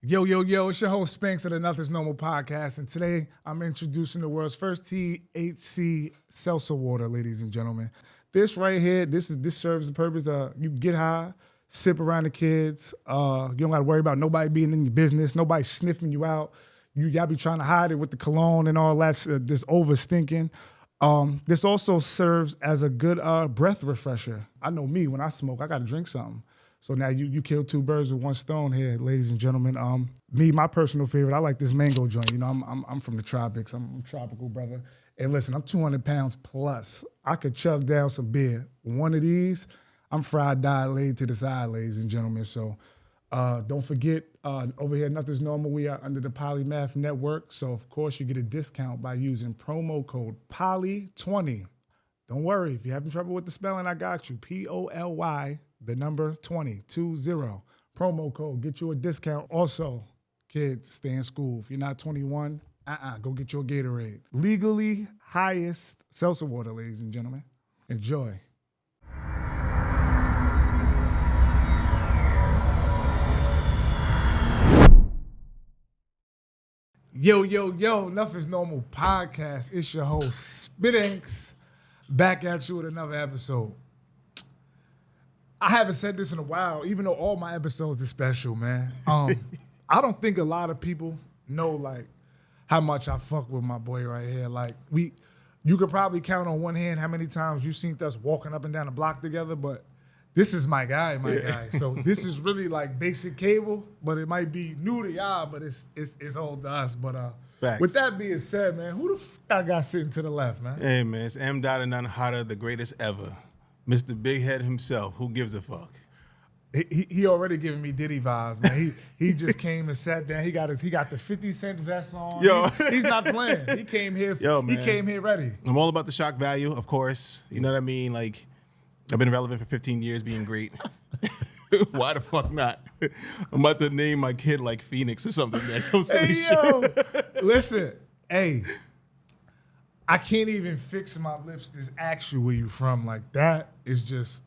Yo, yo, yo, it's your host Spanks of the Nothing's Normal podcast, and today I'm introducing the world's first THC seltzer water, ladies and gentlemen. This right here, this serves the purpose of you get high, sip around the kids. You don't got to worry about nobody being in your business, nobody sniffing you out. Y'all be trying to hide it with the cologne and all that, this over stinking. This also serves as a good breath refresher. I know me, when I smoke, I got to drink something. So now you kill two birds with one stone here, ladies and gentlemen. My personal favorite, I like this mango joint. You know, I'm from the tropics. I'm a tropical brother. And listen, I'm 200 pounds plus. I could chug down some beer. One of these, I'm fried, died, laid to the side, ladies and gentlemen. So don't forget, over here, Nothing's Normal, we are under the Polymath Network. So, of course, you get a discount by using promo code POLY20. Don't worry, if you're having trouble with the spelling, I got you. POLY, the number 20. Promo code, get you a discount. Also, kids, stay in school. If you're not 21, go get your Gatorade. Legally highest seltzer water, ladies and gentlemen. Enjoy. Yo, yo, yo, Nothing's Normal podcast. It's your host, Spittinks, back at you with another episode. I haven't said this in a while, even though all my episodes are special, man. I don't think a lot of people know, like, how much I fuck with my boy right here. Like, you could probably count on one hand how many times you've seen us walking up and down the block together, but this is my guy. So this is really like basic cable, but it might be new to y'all, but it's old to us. But with that being said, man, who the fuck I got sitting to the left, man? Hey, man, it's M Dotta, none hotter, the greatest ever. Mr. Big Head himself. Who gives a fuck? He already giving me Diddy vibes, man. He just came and sat down. He got the 50-cent vest on. Yo. He's not playing. He came here. He came here ready. I'm all about the shock value, of course. You know what I mean? Like, I've been relevant for 15 years, being great. Why the fuck not? I'm about to name my kid like Phoenix or something. That's so silly shit. Listen, hey. I can't even fix my lips. This actually where you from, like that is just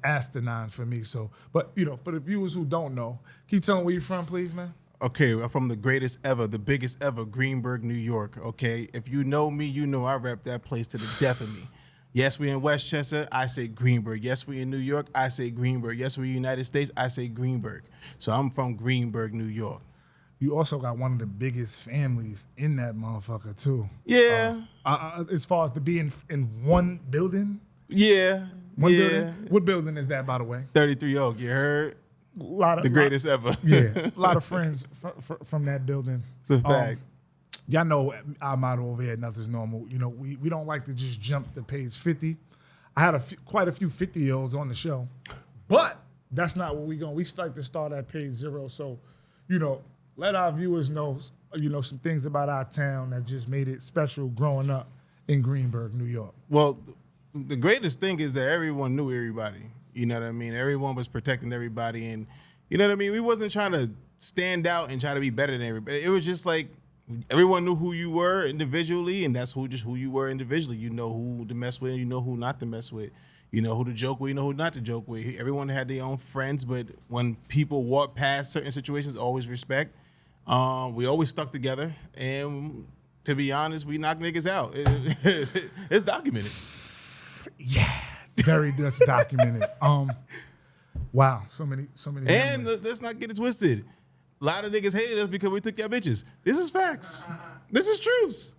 asinine for me. So, but you know, for the viewers who don't know, can you tell me where you from, please, man? Okay, I'm from the greatest ever, the biggest ever, Greenburgh, New York. Okay, if you know me, you know I rep that place to the death of me. Yes, we in Westchester, I say Greenburgh. Yes, we in New York, I say Greenburgh. Yes, we United States, I say Greenburgh. So I'm from Greenburgh, New York. You also got one of the biggest families in that motherfucker too. Yeah. As far as to be in one building. Yeah. Building. What building is that, by the way? 33 Oak. You heard? The greatest ever. Yeah. A lot of friends from that building. It's a fact. Y'all know our motto over here, Nothing's Normal. You know, we don't like to just jump to page 50. I had quite a few 50-year-olds on the show, but that's not what we like to start at page 0. So, you know, let our viewers know, you know, some things about our town that just made it special growing up in Greenburgh, New York. Well, the greatest thing is that everyone knew everybody. You know what I mean? Everyone was protecting everybody, and you know what I mean? We wasn't trying to stand out and try to be better than everybody. It was just like everyone knew who you were individually, and that's who you were individually. You know who to mess with, you know who not to mess with. You know who to joke with, you know who not to joke with. Everyone had their own friends, but when people walk past certain situations, always respect. We always stuck together, and to be honest, we knock niggas out. It's documented. Yeah, very much documented. Wow, so many. And let's not get it twisted. A lot of niggas hated us because we took your bitches. This is facts. This is truths.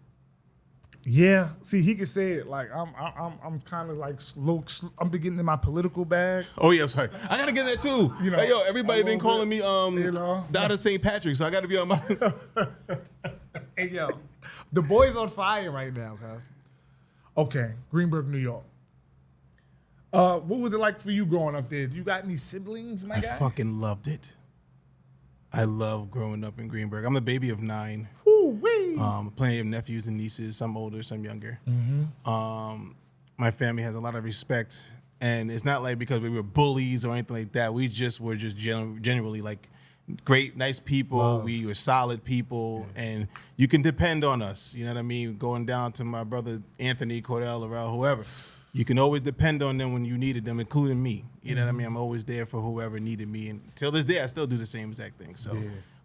Yeah, see, he could say it like I'm kind of like slow. I'm beginning in my political bag. Oh yeah, I'm sorry. I gotta get that too. You know, hey, yo, everybody been calling me you know, Dotta St. Patrick, so I gotta be on my. Hey yo, the boy's on fire right now, guys. Okay, Greenburgh, New York. What was it like for you growing up there? Do you got any siblings, my guy? I fucking loved it. I love growing up in Greenburgh. I'm the baby of 9. Ooh-wee. Plenty of nephews and nieces, some older, some younger. Mm-hmm. My family has a lot of respect, and it's not like because we were bullies or anything like that. We just were just generally like great, nice people. Wow. We were solid people, and you can depend on us. You know what I mean? Going down to my brother Anthony, Cordell, or whoever. You can always depend on them when you needed them, including me. You know what I mean? I'm always there for whoever needed me. And till this day, I still do the same exact thing. So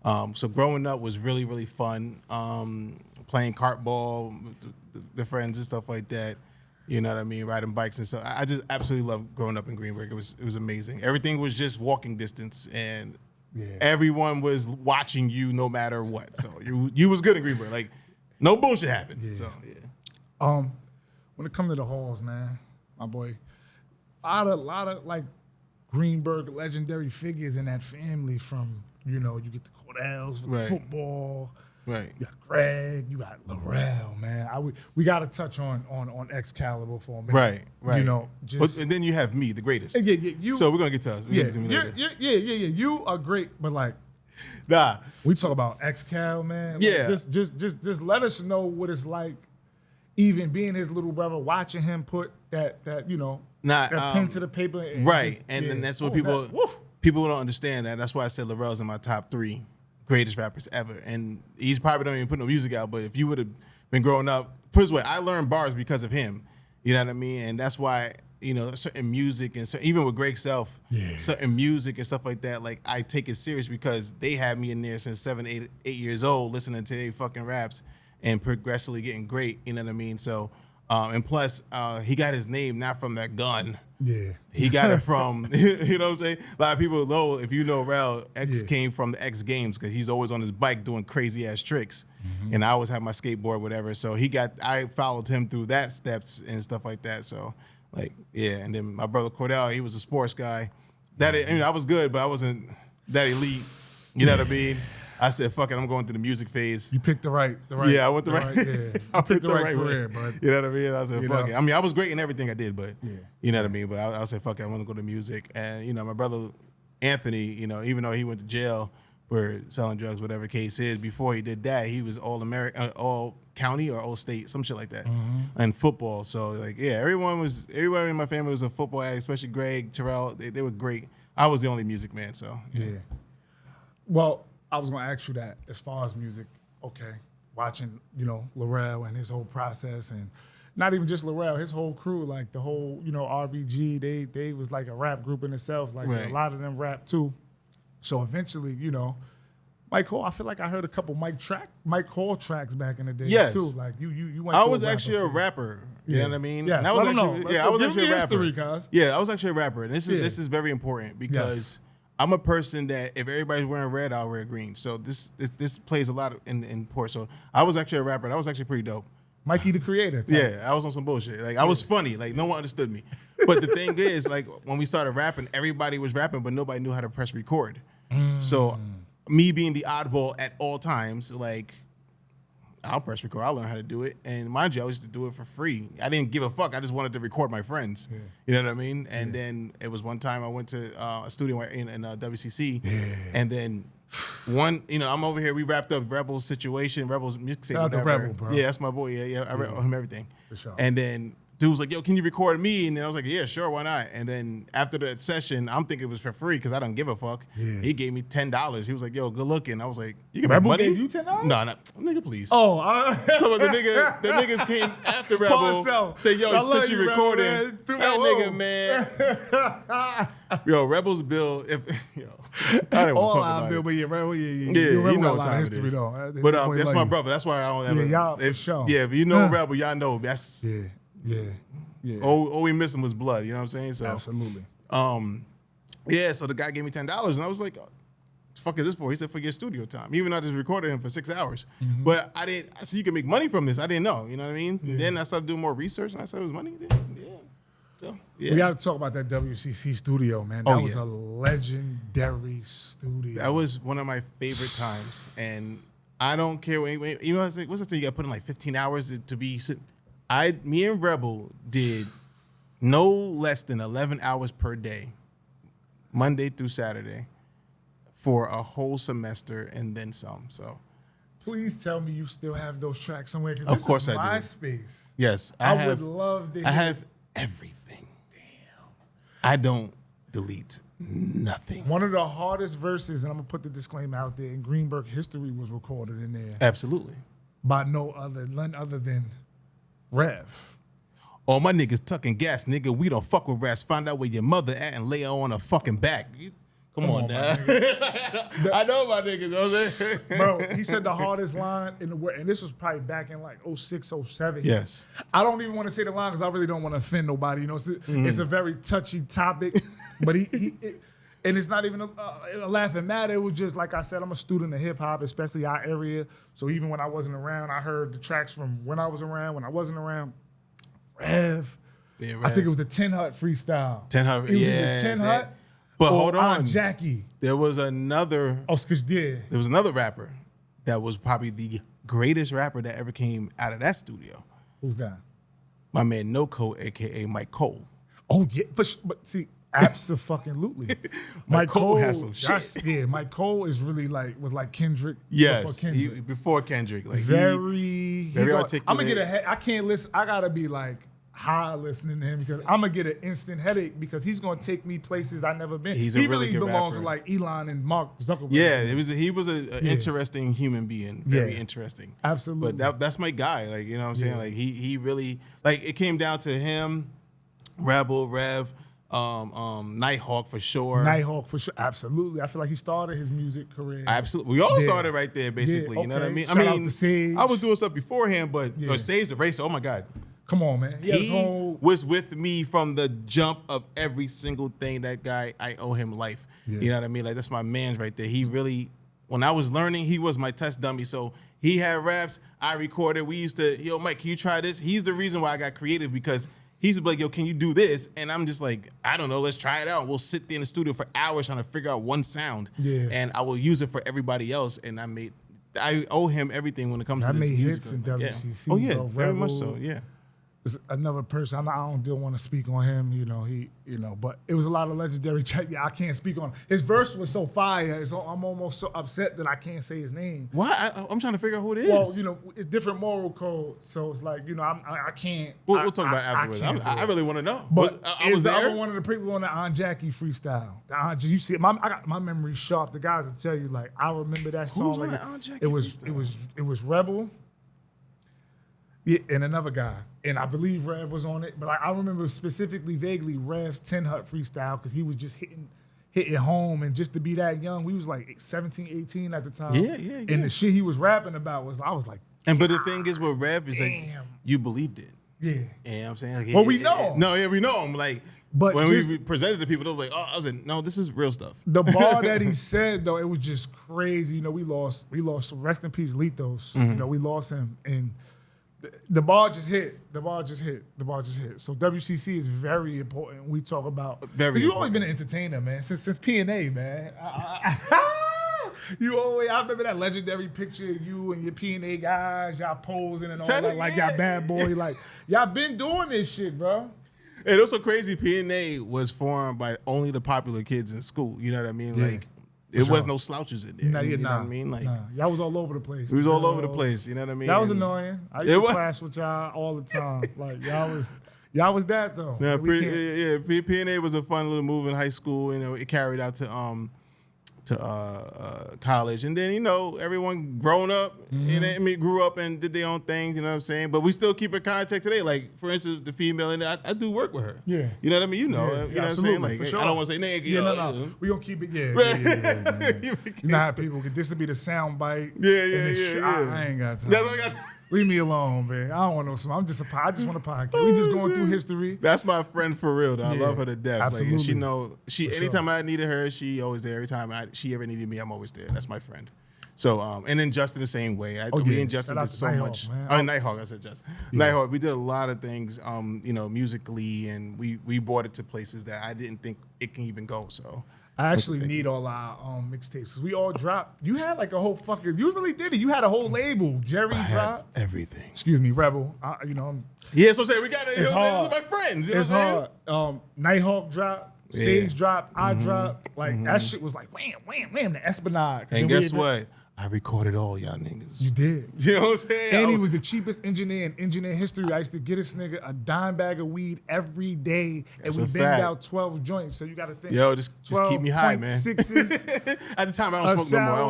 So growing up was really, really fun. Playing kart ball, the friends and stuff like that. You know what I mean? Riding bikes and stuff. I just absolutely loved growing up in Greenburgh. It was amazing. Everything was just walking distance, and everyone was watching you no matter what. So you was good in Greenburgh. Like no bullshit happened. Yeah. So yeah. When it comes to the halls, man, my boy, a lot of like Greenburgh legendary figures in that family. From you get the Cordells with the football. Right. You got Greg, you got Laurel, man. We got to touch on Excalibur for a minute. Right, right. And then you have me, the greatest. Yeah. So we're gonna get to us. Yeah. You are great, but like, nah. We talk about Excal, man. Like, yeah. Just let us know what it's like, even being his little brother, watching him put that pen to the paper. Right, and then that's what people don't understand. That's why I said Laurel's in my top 3 greatest rappers ever, and he's probably don't even put no music out. But if you would have been growing up, put it this way, I learned bars because of him. You know what I mean? And that's why certain music and even with Greg Self, certain music and stuff like that, like I take it serious because they had me in there since 7, 8 years old, listening to their fucking raps and progressively getting great. You know what I mean? So, and plus, he got his name not from that gun. Yeah. He got it from, you know what I'm saying? A lot of people know, if you know Rel, X came from the X Games because he's always on his bike doing crazy ass tricks. Mm-hmm. And I always have my skateboard, whatever. So I followed him through that steps and stuff like that. So, like, yeah. And then my brother Cordell, he was a sports guy. I was good, but I wasn't that elite. You know what I mean? I said, fuck it, I'm going through the music phase. You picked the right. Yeah, I went the right. I picked the right career, bud. You know what I mean? I said, fuck it. I mean, I was great in everything I did, but you know what I mean? But I said, fuck it, I want to go to music. And, my brother Anthony, even though he went to jail for selling drugs, whatever the case is, before he did that, he was all county or all state, some shit like that, and football. So, like, yeah, everyone in my family was a football addict, especially Greg, Terrell. They were great. I was the only music man, so. Yeah. Well, I was gonna ask you that as far as music, okay, watching, Laurel and his whole process, and not even just Laurel, his whole crew, like the whole, RBG, they was like a rap group in itself. Like a lot of them rap too. So eventually, Mike Hall, I feel like I heard a couple Mike Hall tracks back in the day too. Like you went. I was actually a rapper. You know what I mean? Yeah, I was actually a rapper. History, yeah, I was actually a rapper, and this is very important because I'm a person that if everybody's wearing red, I'll wear green. So this plays a lot in port. So I was actually a rapper. And I was actually pretty dope. Mikey the Creator. Yeah, I was on some bullshit. Like I was funny. Like no one understood me. But the thing is, like when we started rapping, everybody was rapping, but nobody knew how to press record. So me being the oddball at all times, like I'll press record. I'll learn how to do it. And mind you, I used to do it for free. I didn't give a fuck. I just wanted to record my friends. Yeah. You know what I mean? And then it was one time I went to a studio in WCC. Yeah. And then I'm over here. We wrapped up Rebel's situation, Rebel's mixtape. Shout out to Rebel, bro. Yeah, that's my boy. Yeah. I read him everything. For sure. And then dude was like, yo, can you record me? And then I was like, yeah, sure, why not? And then after the session, I'm thinking it was for free because I don't give a fuck. Yeah. He gave me $10. He was like, yo, good looking. I was like, you can make money? Gave you $10? No, nigga, please. Oh. So the niggas came after Rebel, say, yo, since you recording, that nigga, man. Yo, Rebel's bill, I didn't want to talk about it. But Rebel, you know what time history, though. But that's my brother. That's why I don't ever. Yeah, y'all, for sure. Yeah, but Rebel, y'all know. That's Yeah. All we missing was blood. You know what I'm saying? So absolutely. So the guy gave me $10, and I was like, "What the fuck is this for?" He said, "For your studio time." Even though I just recorded him for 6 hours, but I didn't. I said you can make money from this. I didn't know. You know what I mean? Yeah. Then I started doing more research, and I said it was money. So, we got to talk about that WCC studio, man. That was a legendary studio. That was one of my favorite times, and I don't care. What's the thing? You got to put in like 15 hours to be. Me and Rebel did no less than 11 hours per day, Monday through Saturday, for a whole semester and then some. So, please tell me you still have those tracks somewhere. Of course I do. My space. Yes, I would love to. I have everything. Damn. I don't delete nothing. One of the hardest verses, and I'm gonna put the disclaimer out there, in Greenburgh history was recorded in there. Absolutely. By none other than Rev. All my niggas tucking gas, nigga. We don't fuck with rats. Find out where your mother at and lay her on her fucking back. Come on now. I know my niggas, you know what I'm saying? Bro, he said the hardest line in the world, and this was probably back in like 06, 07. Yes. I don't even want to say the line because I really don't want to offend nobody. You know, it's a very touchy topic, but and it's not even a laughing matter. It was just, like I said, I'm a student of hip hop, especially our area. So even when I wasn't around, I heard the tracks from when I was around, when I wasn't around. Rev. Yeah, I think it was the 10 Hut freestyle. 10 Hut, yeah. The 10 Hut. But hold on. Jackie. There was another. Oh, there was another rapper that was probably the greatest rapper that ever came out of that studio. Who's that? My man No Code, aka Mike Cole. Oh yeah, but see, absolutely. Mike Cole has some shit. Yeah, Mike Cole is really was like Kendrick. Yes, before Kendrick. Like very articulate. I'm gonna get a head. I can't listen. I gotta be like high listening to him because I'm gonna get an instant headache because he's gonna take me places I've never been. He really good belongs rapper. to like Elon and Mark Zuckerberg. Yeah, he was an interesting human being. Very interesting. Absolutely. But that's my guy. Like, you know what I'm saying? Like he really, like, it came down to him, Rebel, Rev, Nighthawk for sure. Nighthawk for sure. Absolutely. I feel like he started his music career. Absolutely. We all started right there, basically. Yeah, You know what I mean? Shout out to Sage. I was doing stuff beforehand, but Sage the Racer, oh my God. Come on, man. He was with me from the jump of every single thing. That guy, I owe him life. You know what I mean? Like, that's my man's right there. He really, when I was learning, he was my test dummy. So he had raps, I recorded. We used to, yo, Mike, can you try this? He's the reason why I got creative because he used to be like, yo, can you do this? And I'm just like, I don't know, let's try it out. We'll sit there in the studio for hours trying to figure out one sound. Yeah. And I will use it for everybody else. And I owe him everything when it comes to this music. I made hits in WCC. Oh, yeah, bro. very much so, yeah. It's another person. I don't want to speak on him, but it was a lot of legendary. Yeah, I can't speak on him. His verse was so fire. I'm almost so upset that I can't say his name. Why? I'm trying to figure out who it is. Well, it's different moral codes, so it's like I can't. We'll talk about it afterwards. I really want to know. But I was the there. other one of the people on the Aunt Jackie freestyle. You see, I got my memory sharp. The guys will tell you, like, I remember that song. Who's on the Aunt Jackie freestyle? It was Rebel. Yeah, and another guy. And I believe Rev was on it. But I remember specifically, vaguely, Rev's 10 Hut freestyle because he was just hitting home. And just to be that young, we was like 17, 18 at the time. Yeah. And the shit he was rapping about I was like, but the thing is with Rev is like, you believed it. Yeah. You know what I'm saying? Like, well, we know him. No, yeah, we know him. Like, but when we presented to people, it was like, I was like, no, this is real stuff. The bar that he said, though, it was just crazy. We lost, rest in peace, Lethos. We lost him. And the ball just hit. The ball just hit. So WCC is very important. We talk about you always been an entertainer, man. Since P&A, man. I remember that legendary picture of you and your P&A guys, y'all posing and all that, like y'all bad boy. Like, y'all been doing this shit, bro. And it was so crazy. P&A was formed by only the popular kids in school. You know what I mean? Yeah. Like, it was no slouches in there. You know what I mean? Like, y'all was all over the place. We was all over the place. You know what I mean? That was annoying. I used to clash with y'all all the time. Like, y'all was that though. Yeah, P&A was a fun little move in high school. It carried out to college, and then everyone grown up and grew up and did their own thing. You know what I'm saying? But we still keep in contact today. Like, for instance, the female, and I do work with her. Yeah, you know what I mean. You know what I'm saying? Like, sure. I don't want to say nigga. No. We gonna keep it. Yeah. You know how people get this to be the sound bite. Yeah. I ain't got time. Leave me alone, man. I don't want no song. I just want a podcast. We just going through history. That's my friend for real, though. I love her to death. Absolutely. Like, anytime I needed her, she always there. Every time she ever needed me, I'm always there. That's my friend. So, and then Justin the same way. Me and Justin did so much. Nighthawk, I said Justin. Yeah. Nighthawk, we did a lot of things, musically, and we brought it to places that I didn't think it can even go, so. I actually need all our mixtapes because we all dropped. You had like a whole fucking. You really did it. You had a whole label. Jerry dropped everything. Excuse me, Rebel. Yeah, so I'm saying we got it. These are my friends. It's hard. Nighthawk dropped. Sage dropped. I dropped. Like that shit was like wham, wham, wham. The Esplanade. And guess what? I recorded all y'all niggas. You did. You know what I'm saying? And he was the cheapest engineer in engineer history. I used to get this nigga a dime bag of weed every day. That's and we banged out 12 joints. So you got to think. Yo, just keep me high, man. 6s. At the time, I don't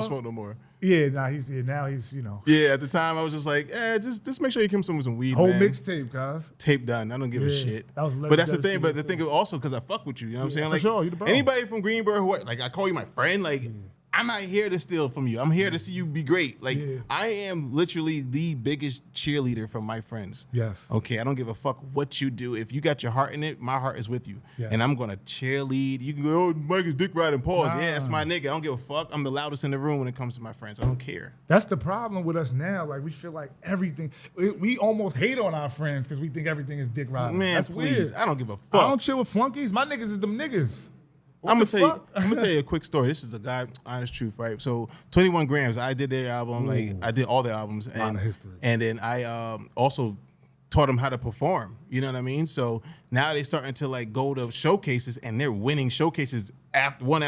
smoke no more. Yeah, now he's Yeah, at the time I was just like, just make sure you come with some weed, whole man. mixtape, guys. Tape done. I don't give a shit. That was but that's the legendary thing. But the shit, thing too. is also because I fuck with you. You know what I'm saying? For Like sure, you the bro. anybody from Greenberg, who like I call you my friend, like. I'm not here to steal from you. I'm here to see you be great. Like I am literally the biggest cheerleader from my friends. Yes. Okay, I don't give a fuck what you do. If you got your heart in it, my heart is with you. Yeah. And I'm gonna cheerlead. You can go, oh, Mike is dick riding pause. Nah. Yeah, that's my nigga. I don't give a fuck. I'm the loudest in the room when it comes to my friends. I don't care. That's the problem with us now. Like we feel like everything. We almost hate on our friends because we think everything is dick riding. Man, That's please. weird. I don't give a I fuck. don't chill with flunkies. My niggas is them niggas. I'm gonna tell you a quick story. This is a guy, honest truth, right? So 21 Grams, I did their album, like I did all their albums, and lot of history. And then I also taught them how to perform. You know what I mean? So now they starting to like go to showcases, and they're winning showcases after one.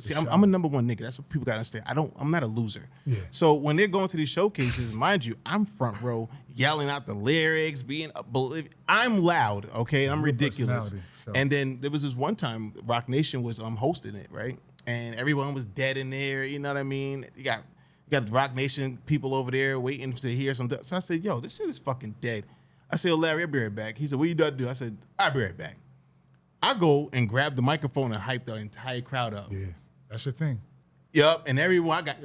See, I'm a number one nigga. That's what people gotta understand. I'm not a loser. Yeah. So when they're going to these showcases, mind you, I'm front row yelling out the lyrics, I'm loud, okay? I'm ridiculous. Personality, sure. And then there was this one time Rock Nation was hosting it, right? And everyone was dead in there, you know what I mean? You got the Rock Nation people over there waiting to hear some. So I said, yo, this shit is fucking dead. I said, Larry, I'll be right back. He said, what you done do? I said, I'll be right back. I go and grab the microphone and hype the entire crowd up. Yeah, that's your thing. Yup, and everyone going.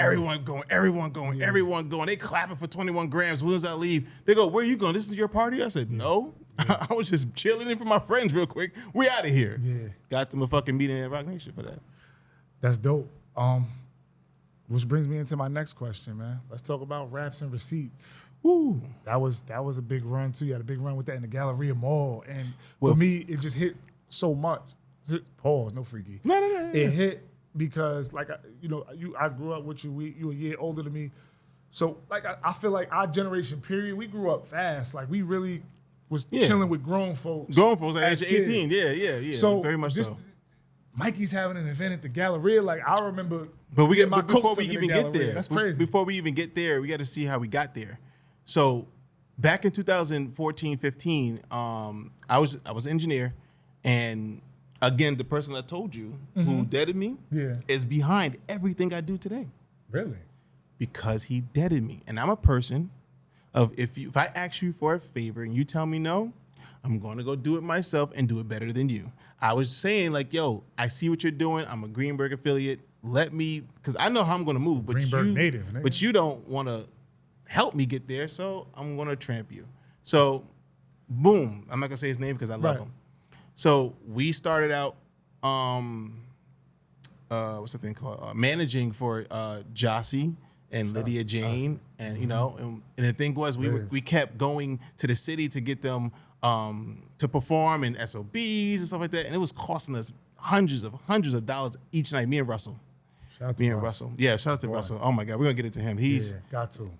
They clapping for 21 Grams. As soon as I leave, they go, where are you going? This is your party? I said, no. I was just chilling in for my friends real quick. We out of here. Yeah. Got them a fucking meeting at Rock Nation for that. That's dope. Which brings me into my next question, man. Let's talk about raps and receipts. Woo. That was a big run too. You had a big run with that in the Galleria Mall, and for me, it just hit so much. Pause, no freaky. No. It hit because, like, I grew up with you. You a year older than me, so like I feel like our generation period, we grew up fast. Like we really was chilling with grown folks. Grown folks at age kids. 18. Yeah. So very much so. Mikey's having an event at the Galleria. Like I remember. But before we in the even get Galleria. there, That's crazy. Before we even get there, we got to see how we got there. So back in 2014, 15, I was an engineer, and again, the person I told you who deaded me is behind everything I do today. Really? Because he deaded me. And I'm a person of if I ask you for a favor and you tell me no, I'm going to go do it myself and do it better than you. I was saying like, yo, I see what you're doing. I'm a Greenberg affiliate. Let me, because I know how I'm going to move. But Greenberg native. Nigga. But you don't want to help me get there, so I'm going to tramp you. So, boom. I'm not going to say his name because I love him. So we started out, what's the thing called? Managing for Jossie and Lydia Jane, and and the thing was we kept going to the city to get them to perform in SOBs and stuff like that, and it was costing us hundreds of dollars each night. Me and Russell. Shout out to Me and Russell. Yeah, shout out to Russell. Oh my God, we're gonna get it to him. He's got to.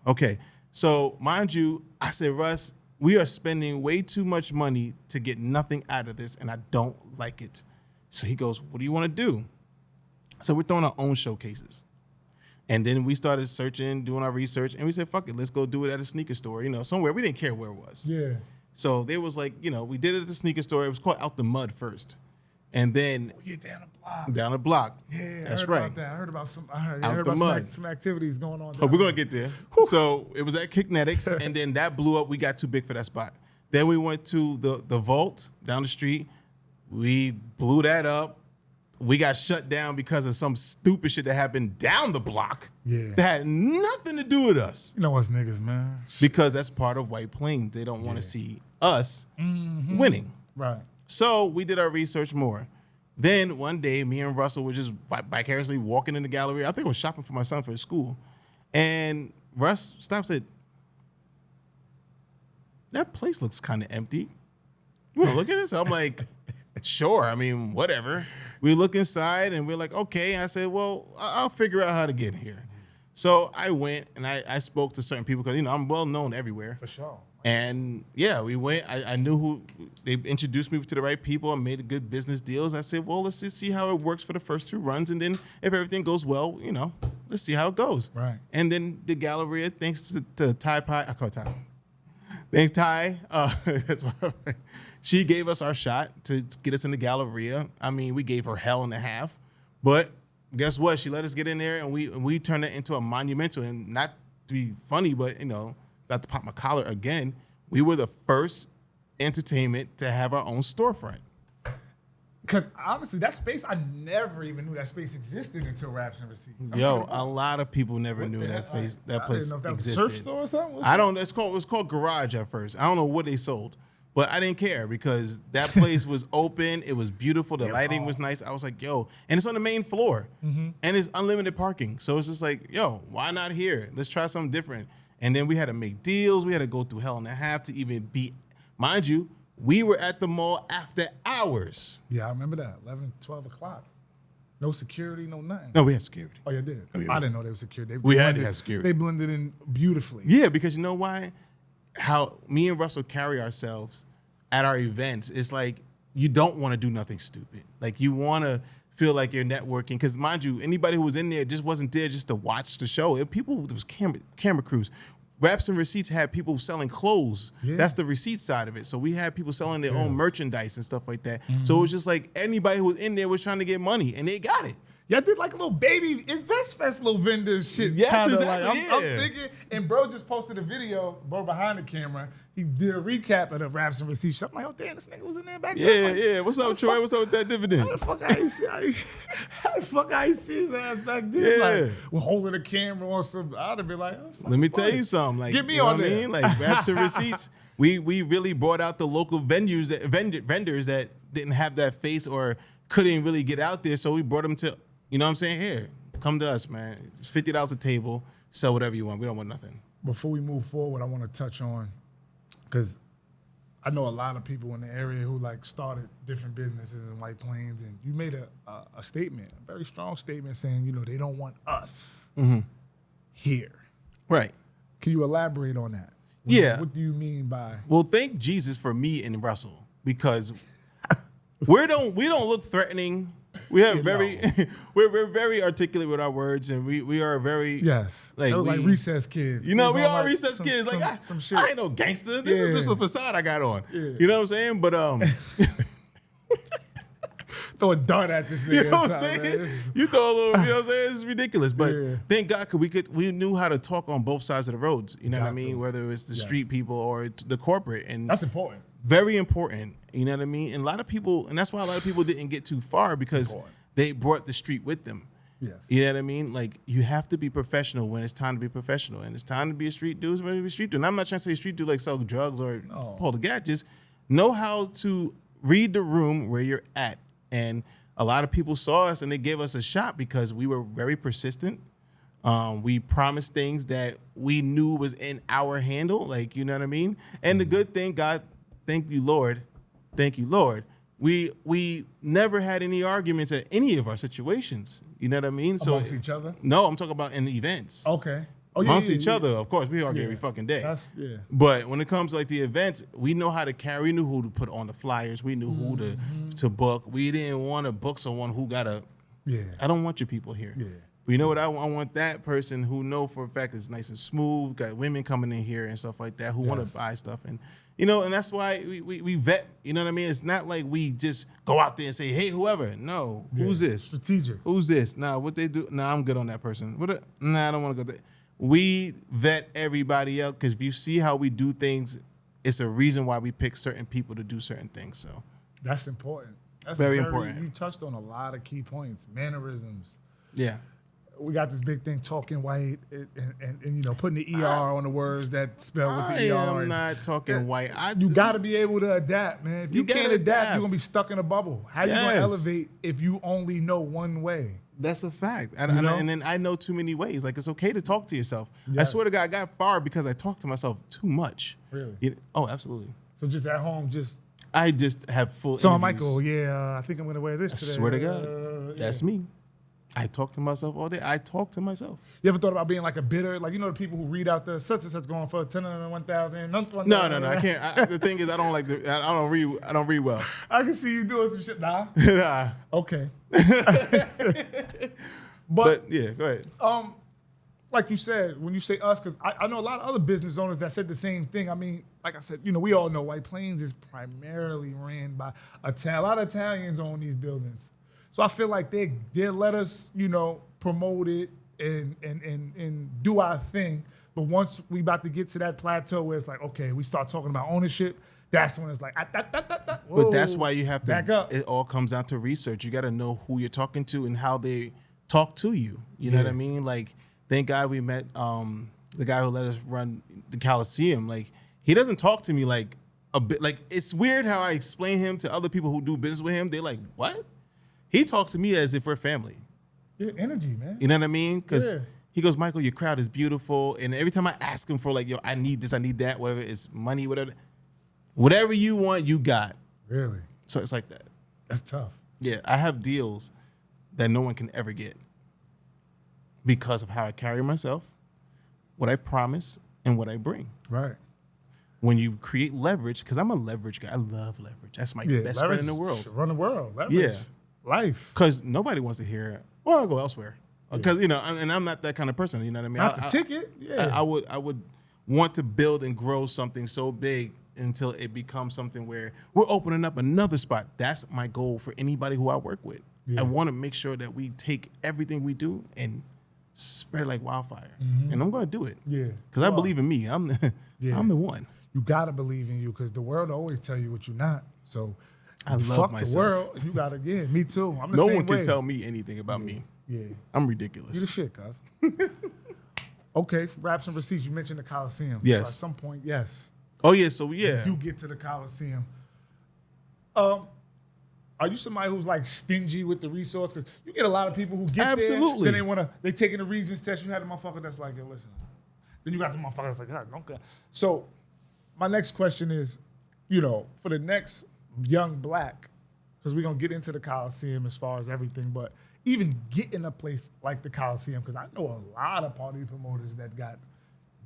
okay. So mind you, I said, Russ, we are spending way too much money to get nothing out of this, and I don't like it. So he goes, what do you want to do? So we're throwing our own showcases. And then we started searching, doing our research, and we said, fuck it, let's go do it at a sneaker store, somewhere. We didn't care where it was. Yeah. So there was like, we did it at the sneaker store. It was called Out the Mud first. And then down the block. Yeah, that's I heard right. About that. I heard about some. I heard Out the about mud. some activities going on. We're gonna get there. So it was at Kicknetics, and then that blew up. We got too big for that spot. Then we went to the Vault down the street. We blew that up. We got shut down because of some stupid shit that happened down the block. Yeah, that had nothing to do with us. You know us niggas, man. Because that's part of White Plains. They don't want to see us winning. Right. So we did our research more. Then one day, me and Russell were just vicariously walking in the gallery. I think I was shopping for my son for his school. And Russ stopped and said, that place looks kind of empty. You want to look at it? So I'm like, sure. I mean, whatever. We look inside and we're like, okay. And I said, well, I'll figure out how to get here. So I went and I spoke to certain people because, I'm well known everywhere. For sure. And yeah, we went. I knew who, they introduced me to the right people and made good business deals. I said, well, let's just see how it works for the first 2 runs. And then if everything goes well, let's see how it goes. Right. And then the Galleria, thanks to Ty Pie, I call it Ty. Thanks, Ty. That's why she gave us our shot to get us in the Galleria. I mean, we gave her hell and a half, but guess what? She let us get in there, and we turned it into a monumental. And not to be funny, but not to pop my collar again. We were the first entertainment to have our own storefront. Because honestly, that space, I never even knew that space existed until Raps and Receipts. A lot of people never knew that place. That place existed. Was a surf store or something? I don't. It was called Garage at first. I don't know what they sold, but I didn't care because that place was open. It was beautiful. The lighting was nice. I was like, yo, and it's on the main floor, and it's unlimited parking. So it's just like, yo, why not here? Let's try something different. And then we had to make deals. We had to go through hell and a half to even be, mind you. We were at the mall after hours. Yeah, I remember that. 11, 12 o'clock. No security, no nothing. No, we had security. Oh, you did? Oh, yeah. I didn't know they were security. We had to have security. They blended in beautifully. Yeah, because you know why? How me and Russell carry ourselves at our events, it's like you don't want to do nothing stupid. Like you want to feel like you're networking. Because mind you, anybody who was in there just wasn't there just to watch the show. There was camera crews. Raps and Receipts had people selling clothes. Yeah. That's the receipt side of it. So we had people selling their own merchandise and stuff like that. So it was just like anybody who was in there was trying to get money, and they got it. Y'all did like a little baby InvestFest little vendor shit. Yes, exactly. Like, I'm thinking, and bro just posted a video, bro behind the camera. He did a recap of the Raps and Receipts. I'm like, oh damn, this nigga was in there back then. Yeah. What's up, Troy? What's up with that dividend? How the fuck I see his ass back then? Yeah. Like, we're holding the camera on some. I'd have been like, oh, let me tell you something. Like, get me on there. I mean? Like Raps and Receipts. We really brought out the local vendors that didn't have that face or couldn't really get out there. So we brought them to. You know what I'm saying? Here, come to us, man. It's $50 a table. Sell whatever you want. We don't want nothing. Before we move forward, I want to touch on, because I know a lot of people in the area who like started different businesses in White Plains, and you made a statement, a very strong statement saying, they don't want us here. Right. Can you elaborate on that? What do you mean by? Well, thank Jesus for me and Russell, because we don't look threatening. We have we're very articulate with our words, and we are very like recess kids. We are recess kids. Like some shit. I ain't no gangster. This is just a facade I got on. Yeah. You know what I'm saying? But throw a dart at this nigga. You know what I'm saying? Man. You throw a little. You know what I'm saying? It's ridiculous. But thank God, we knew how to talk on both sides of the roads. You know what I mean? Whether it's the street people or the corporate, and that's important. Very important, you know what I mean? And a lot of people, and that's why a lot of people didn't get too far, because they brought the street with them. Yes. You know what I mean? Like, you have to be professional when it's time to be professional. And it's time to be a street dude, it's when to be a street dude. And I'm not trying to say street dude like sell drugs or pull the gadgets. Know how to read the room where you're at. And a lot of people saw us and they gave us a shot because we were very persistent. We promised things that we knew was in our handle, like, you know what I mean? And the good thing, God, thank you, Lord. We never had any arguments at any of our situations. You know what I mean? Amongst each other? No, I'm talking about in the events. Okay. Amongst each other, of course, we argue every fucking day. But when it comes to like the events, we know how to carry. We knew who to put on the flyers. We knew who to book. We didn't want to book someone who got a. I don't want your people here. Yeah. But you know what? I want that person who know for a fact it's nice and smooth, got women coming in here and stuff like that who want to buy stuff. And and that's why we vet, you know what I mean? It's not like we just go out there and say, hey, whoever. No. Who's this? Strategic. Who's this? Nah, what they do? Nah, I'm good on that person. Nah, I don't want to go there. We vet everybody else, because if you see how we do things, it's a reason why we pick certain people to do certain things. So that's important. That's very important. You touched on a lot of key points, mannerisms. Yeah. We got this big thing, talking white, and putting the ER on the words that spell with the ER. I'm not talking white. You got to be able to adapt, man. If you can't adapt, you're going to be stuck in a bubble. How you going to elevate if you only know one way? That's a fact. And then I know too many ways. Like, it's okay to talk to yourself. Yes. I swear to God, I got far because I talked to myself too much. Really? Oh, absolutely. So just at home, I just have full So, interviews. Michael, I think I'm going to wear this today. I swear to God. That's me. I talk to myself all day. I talk to myself. You ever thought about being like a bidder? Like, the people who read out the such and such going for 10 and 1,000. No. I can't. The thing is, I don't read well. I can see you doing some shit. Nah. Okay. But yeah, go ahead. Like you said, when you say us, because I know a lot of other business owners that said the same thing. I mean, like I said, we all know White Plains is primarily ran by a lot of Italians own these buildings. So I feel like they let us, promote it and do our thing. But once we about to get to that plateau where it's like, okay, we start talking about ownership, that's when it's like, but that's why you have to back up. It all comes down to research. You got to know who you're talking to and how they talk to you. You know what I mean? Like, thank God we met the guy who let us run the Coliseum. Like, he doesn't talk to me like a bit. Like, it's weird how I explain him to other people who do business with him. They like, what? He talks to me as if we're family. Yeah, energy, man. You know what I mean? Because he goes, Michael, your crowd is beautiful. And every time I ask him for like, yo, I need this, I need that, whatever it's money, whatever you want, you got. Really? So it's like that. That's tough. Yeah, I have deals that no one can ever get because of how I carry myself, what I promise, and what I bring. Right. When you create leverage, because I'm a leverage guy. I love leverage. That's my best friend in the world. Run the world. Leverage. Yeah. Life. Because nobody wants to hear, well, I'll go elsewhere. Because, and I'm not that kind of person, you know what I mean? Not the ticket. Yeah. I would want to build and grow something so big until it becomes something where we're opening up another spot. That's my goal for anybody who I work with. Yeah. I want to make sure that we take everything we do and spread it like wildfire. And I'm going to do it. Yeah. Because I believe in me. I'm the one. You got to believe in you because the world always tell you what you're not. So I love fuck myself. the world. You got to, me too. I'm the no same one way. can tell me anything about me. Yeah. I'm ridiculous. You the shit, cuz. Okay, raps and receipts. You mentioned the Coliseum. Yes. So at some point, yes. Oh, yeah. So, yeah. You do get to the Coliseum. Are you somebody who's like stingy with the resource? Because you get a lot of people who get there, then they taking the Regents test. You had a motherfucker that's like, yo, listen. Then you got the motherfucker that's like, God, okay. So my next question is, for the next young black, because we're going to get into the Coliseum as far as everything, but even get in a place like the Coliseum, because I know a lot of party promoters that got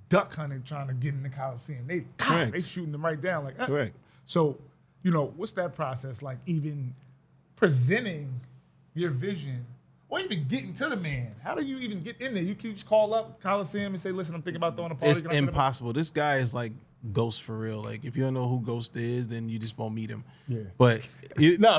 duck hunted trying to get in the Coliseum. They shooting them right down. Like, Correct. So, what's that process like, even presenting your vision or even getting to the man? How do you even get in there? You can just call up Coliseum and say, listen, I'm thinking about throwing a party. It's impossible. This guy is like Ghost for real. Like, if you don't know who Ghost is, then you just won't meet him. Yeah. But,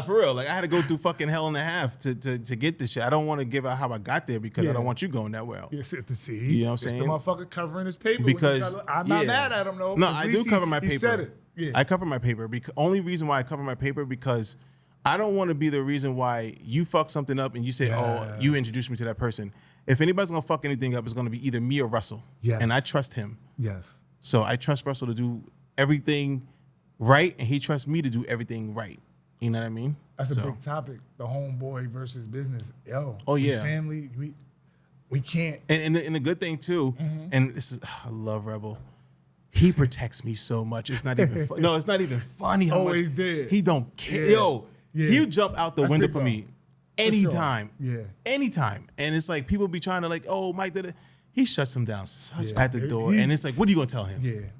for real. Like, I had to go through fucking hell and a half to get this shit. I don't want to give out how I got there because I don't want you going that well. Yeah, to see. You know what I'm saying? It's the motherfucker covering his paper. Because, I'm not mad at him, though. No, I do cover my paper. He said it. Yeah. I cover my paper. Only reason why I cover my paper because I don't want to be the reason why you fuck something up and you say, oh, you introduced me to that person. If anybody's going to fuck anything up, it's going to be either me or Russell. Yes. And I trust him. Yes. So I trust Russell to do everything right, and he trusts me to do everything right. You know what I mean? That's a big topic, the homeboy versus business. Oh, yeah. Family, we can't. And the good thing, too, and this is, I love Rebel. He protects me so much. It's not even no, it's not even funny how always much did. He don't care. Yo, he'll jump out the window for me anytime. Sure. Yeah. Anytime. And it's like people be trying to like, oh, Mike did it. He shuts him down at the door. And it's like, what are you going to tell him?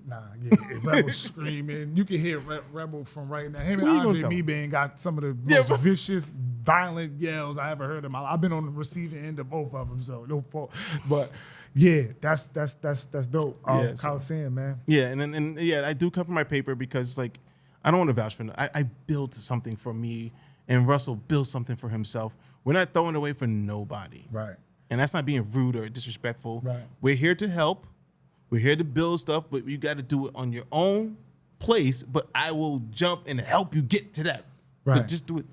If Rebel's screaming, you can hear Rebel from right now. Him and Andre Meebane got some of the most vicious, violent yells I ever heard in my life. I've been on the receiving end of both of them, so no fault. But yeah, that's dope. Coliseum, man. Yeah, and I do cover my paper because it's like, I don't want to vouch for I built something for me, and Russell built something for himself. We're not throwing it away for nobody. Right. And that's not being rude or disrespectful. Right. We're here to help. We're here to build stuff, but you got to do it on your own place. But I will jump and help you get to that. Right. But just do it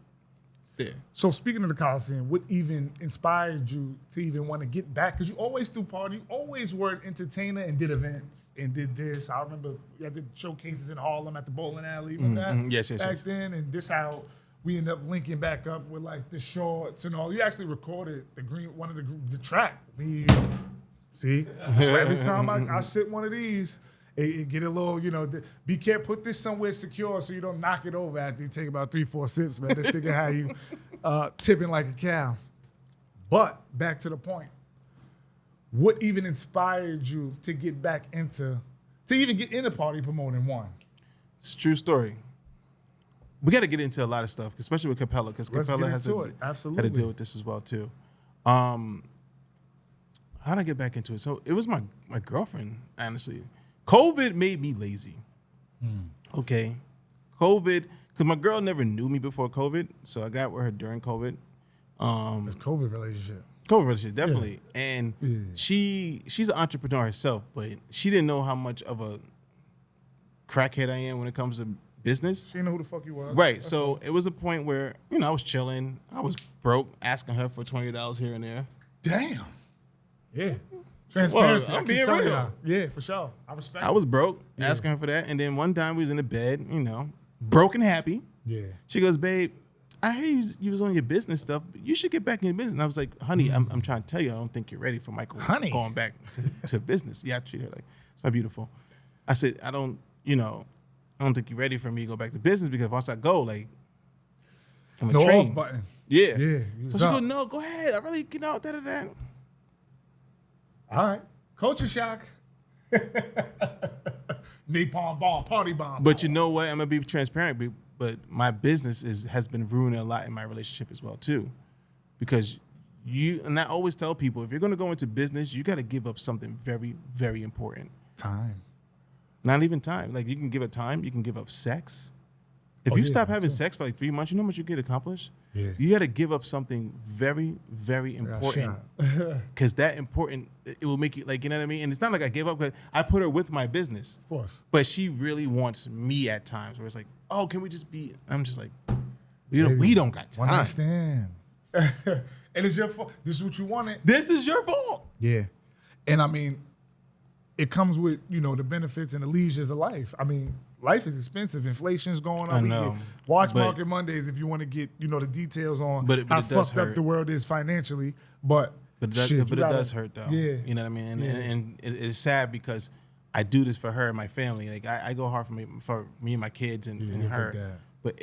there. So speaking of the Coliseum, what even inspired you to even want to get back? Because you always do party, you always were an entertainer and did events and did this. I remember I did showcases in Harlem at the bowling alley. Remember that? Yes. Back then, and this how we end up linking back up with like the shorts and all. You actually recorded one of the track. See? So every time I sit one of these, it get a little, be careful, put this somewhere secure so you don't knock it over after you take about 3-4 sips, man. Just thinking how you tipping like a cow. But back to the point. What even inspired you to get back into, to even get into party promoting one? It's a true story. We got to get into a lot of stuff, especially with Capella, because Capella had to deal with this as well too. How did I get back into it? So it was my girlfriend, honestly. COVID made me lazy. Okay. COVID, because my girl never knew me before COVID, so I got with her during COVID. It's COVID relationship. Definitely. Yeah. And she's an entrepreneur herself, but she didn't know how much of a crackhead I am when it comes to business. She didn't know who the fuck you was. Right. So it was a point where, I was chilling. I was broke, asking her for $20 here and there. Damn. Yeah. Transparency. Well, I'm being real. Yeah, for sure. I respect it. I was broke, asking her for that. And then one time we was in the bed, broke and happy. Yeah. She goes, babe, I hear you was on your business stuff, but you should get back in business. And I was like, honey, I'm trying to tell you, I don't think you're ready for Michael going back to business. Yeah, I treat her like, it's my beautiful. I said, I don't think you're ready for me to go back to business because once I go, like, I'm a no train. off button. Yeah. Yeah. So she goes, no, go ahead. I really, da-da-da. All right. Culture shock. Napalm bomb, party bomb. But you know what? I'm going to be transparent, but my business has been ruining a lot in my relationship as well, too. Because and I always tell people, if you're going to go into business, you got to give up something very, very important. Time. Not even time. Like, you can give up time. You can give up sex. If you stop having sex for like 3 months, you know how much you get accomplished? Yeah. You got to give up something very, very important. Because that important, it will make you, like, you know what I mean? And it's not like I gave up because I put her with my business. Of course. But she really wants me at times where it's like, oh, can we just be, I'm just like, we don't got time. I understand. And it's your fault. This is what you wanted. This is your fault. Yeah. And I mean, it comes with, the benefits and the leisures of life. I mean, life is expensive. Inflation's going on. I know. Watch Market Mondays if you want to get, the details on how fucked up the world is financially. But it does hurt, though. Yeah. You know what I mean? And it's sad because I do this for her and my family. Like, I go hard for me and my kids and her. But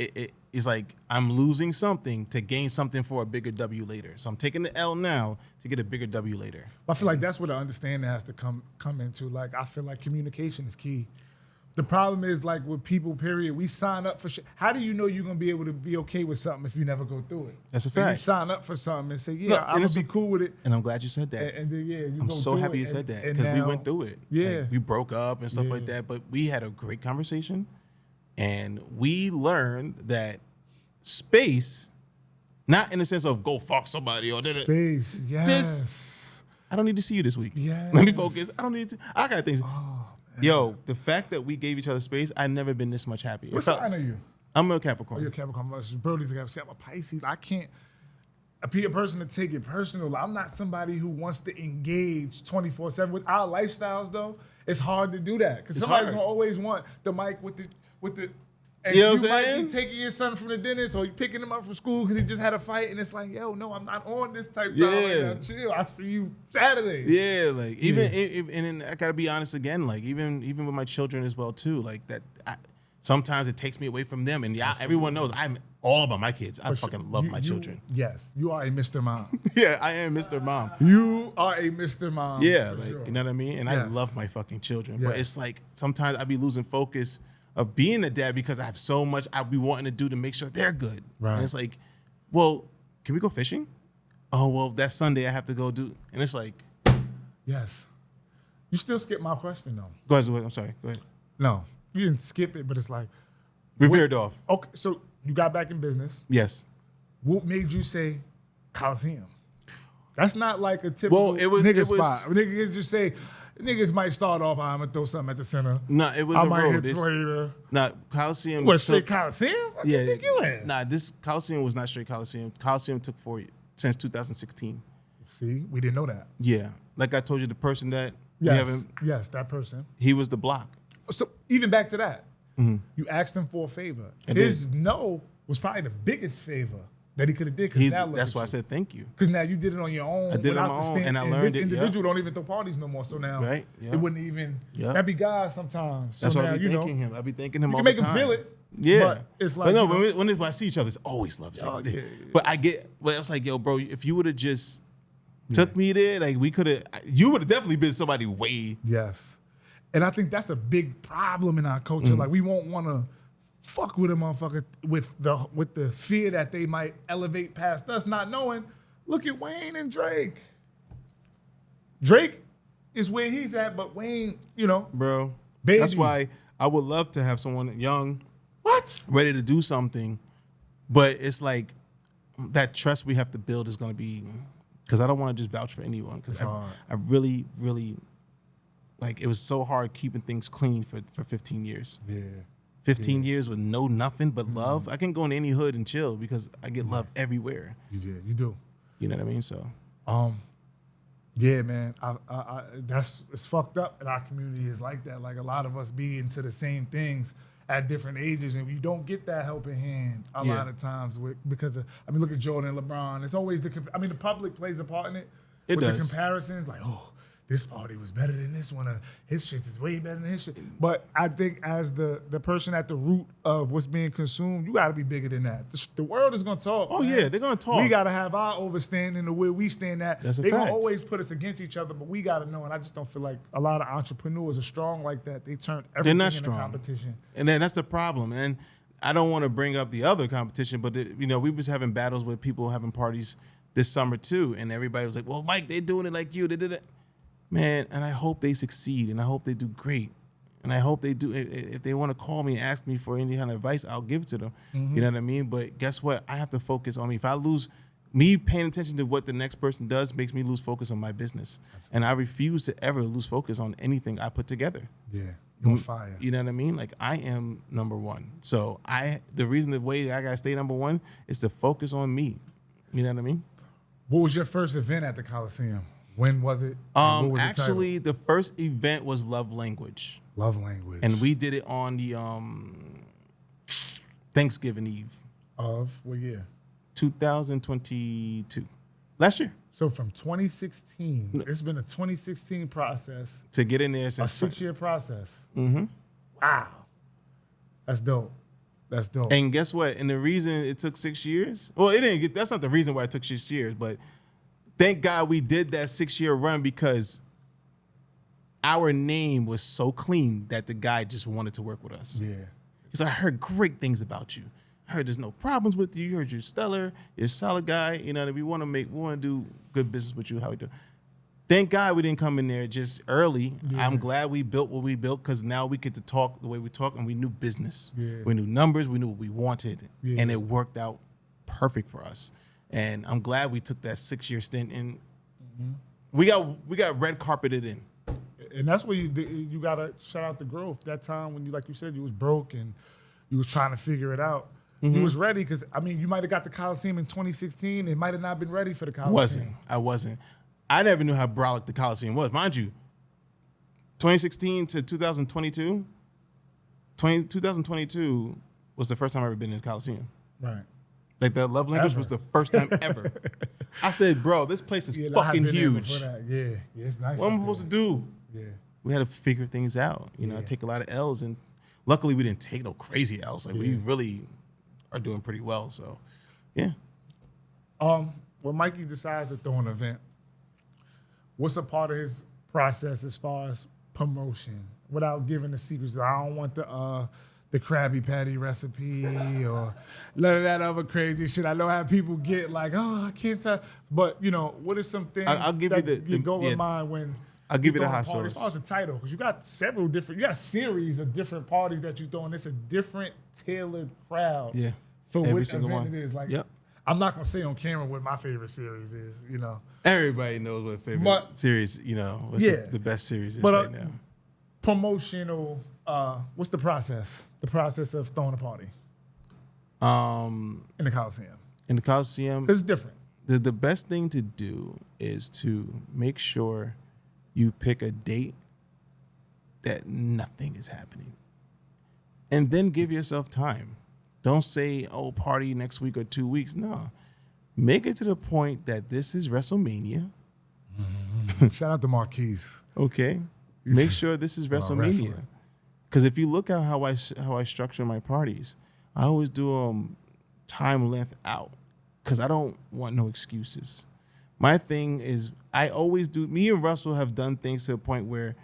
it's like I'm losing something to gain something for a bigger W later. So I'm taking the L now to get a bigger W later. I feel like that's where the understanding has to come into. Like, I feel like communication is key. The problem is, like, with people, period, we sign up for shit. How do you know you're going to be able to be okay with something if you never go through it? That's a fact. You sign up for something and say, I'm going to be cool with it. And I'm glad you said that. And then, I'm so happy you said that because we went through it. Yeah. Like, we broke up and stuff like that, but we had a great conversation. And we learned that space, not in the sense of go fuck somebody or space, yes. Just, I don't need to see you this week. Yeah. Let me focus. I don't need to. I got things. Oh, yo, the fact that we gave each other space, I've never been this much happy. What sign are you? I'm a Capricorn. Oh, you're a Capricorn. Brody's a Capricorn. See, I'm a Pisces. I can't be a person to take it personal. I'm not somebody who wants to engage 24/7 with our lifestyles. Though it's hard to do that because somebody's gonna always want the mic with the. And you know what I'm saying? might be taking your son from the dentist or you picking him up from school because he just had a fight, and it's like, yo, no, I'm not on this type time right now. Chill. I see you Saturday. Yeah, like and I gotta be honest again, like even with my children as well too, like that. Sometimes it takes me away from them, and everyone knows I'm all about my kids. I fucking love my children. Yes, you are a Mr. Mom. Yeah, I am Mr. Mom. You are a Mr. Mom. Yeah, like sure. You know what I mean. And I love my fucking children, but it's like sometimes I be losing focus of being a dad because I have so much I be wanting to do to make sure they're good. Right. And it's like, well, can we go fishing? Oh, well, that Sunday I have to go do. And it's like. Yes. You still skip my question, though. Go ahead. I'm sorry. Go ahead. No, you didn't skip it, but it's like. We veered off. Okay, so you got back in business. Yes. What made you say Coliseum? That's not like a typical nigga spot. Niggas just say, niggas might start off, I'm going to throw something at the center. No, it was I a might road. hit Slater. No, Coliseum. What, straight Coliseum? What do you think you in? Nah, this Coliseum was not straight Coliseum. Coliseum took 4 years, since 2016. See, we didn't know that. Yeah. Like I told you, the person that yes, that person. He was the block. So even back to that, you asked him for a favor. His no was probably the biggest favor that he could have did. That's why I said thank you. Because now you did it on your own. I did it on my own, and I learned this individual don't even throw parties no more. So now it wouldn't even. That be God sometimes. So that's now, why I be thanking him. I be thanking him you all can the time. make him feel it. Yeah, but it's like. But no, when I see each other, it's always love. But I was like, yo, bro, if you would have just took me there, like we could have. You would have definitely been somebody way. Yes, and I think that's a big problem in our culture. Like we won't want to fuck with a motherfucker with the fear that they might elevate past us, not knowing. Look at Wayne and Drake. Drake is where he's at, but Wayne, bro. Baby. That's why I would love to have someone young, ready to do something, but it's like that trust we have to build is going to be, because I don't want to just vouch for anyone, because I really, really, like, it was so hard keeping things clean for 15 years. Yeah. 15 years with nothing but love. I can go in any hood and chill because I get love everywhere. You did. You do. You know what I mean? So, yeah, man. It's fucked up in our community. Is like that. Like a lot of us be into the same things at different ages, and you don't get that helping hand a lot of times because of, I mean, look at Jordan and LeBron. It's always the public plays a part in it. It with does. The comparisons, like, oh, this party was better than this one. His shit is way better than his shit. But I think as the person at the root of what's being consumed, you got to be bigger than that. The world is going to talk. Oh, man. yeah, they're going to talk. We got to have our overstanding of where we stand at. That's a They're going fact. to always put us against each other, but we got to know. And I just don't feel like a lot of entrepreneurs are strong like that. They turn everything into competition. And then that's the problem. And I don't want to bring up the other competition, but we was having battles with people having parties this summer too, and everybody was like, "Well, Mike, they're doing it like you. They did it." Man, and I hope they succeed, and I hope they do great, and I hope they do. If they want to call me and ask me for any kind of advice, I'll give it to them. Mm-hmm. You know what I mean? But guess what? I have to focus on me. If I lose, me paying attention to what the next person does makes me lose focus on my business, and I refuse to ever lose focus on anything I put together. Yeah, on fire. You know what I mean? Like, I am number one. So the way I gotta stay number one is to focus on me. You know what I mean? What was your first event at the Coliseum? When was it? Actually, the first event was Love Language. Love Language. And we did it on the Thanksgiving Eve. Of what year? 2022. Last year. So from 2016, it's been a 2016 process. To get in there. A 6-year process. Mm-hmm. Wow. That's dope. That's dope. And guess what? And the reason it took 6 years, well, that's not the reason why it took 6 years, but thank God we did that 6-year run, because our name was so clean that the guy just wanted to work with us. Yeah. He's like, I heard great things about you. I heard there's no problems with you. You heard you're stellar. You're a solid guy. You know, we want to do good business with you. How we do? Thank God we didn't come in there just early. Yeah. I'm glad we built what we built, because now we get to talk the way we talk, and we knew business. Yeah. We knew numbers. We knew what we wanted, and it worked out perfect for us. And I'm glad we took that 6-year stint, and we got red carpeted in. And that's where you gotta shout out the growth. That time when you said, you was broke and you was trying to figure it out. Mm-hmm. You was ready, because you might have got the Coliseum in 2016. It might have not been ready for the Coliseum. I wasn't. I never knew how brolic the Coliseum was. Mind you, 2016 to 2022, 2022 was the first time I've ever been in the Coliseum. Right. Like, the Love Language was the first time ever. I said, bro, this place is fucking huge. Yeah, it's nice. What am I supposed to do? Yeah. We had to figure things out. You know, take a lot of L's, and luckily we didn't take no crazy L's. Like, we really are doing pretty well. So, yeah. When Mikey decides to throw an event, what's a part of his process as far as promotion, without giving the secrets? I don't want the Krabby Patty recipe or none of that other crazy shit. I know how people get like, oh, I can't tell. But, what are some things I'll give that you go in mind when I'll give you the hot sauce. As far as the title, because you got you got series of different parties that you throw, and it's a different tailored crowd for what event it is. Like, I'm not going to say on camera what my favorite series is, Everybody knows what favorite series, what's the best series is right now. Promotional, what's the process? The process of throwing a party? In the Coliseum. In the Coliseum. It's different. The best thing to do is to make sure you pick a date that nothing is happening. And then give yourself time. Don't say, oh, party next week or 2 weeks. No. Make it to the point that this is WrestleMania. Mm-hmm. Shout out to Marquise. Okay. Make sure this is WrestleMania. Because if you look at how I structure my parties, I always do them time length out, because I don't want no excuses. My thing is, I always do. Me and Russell have done things to a point where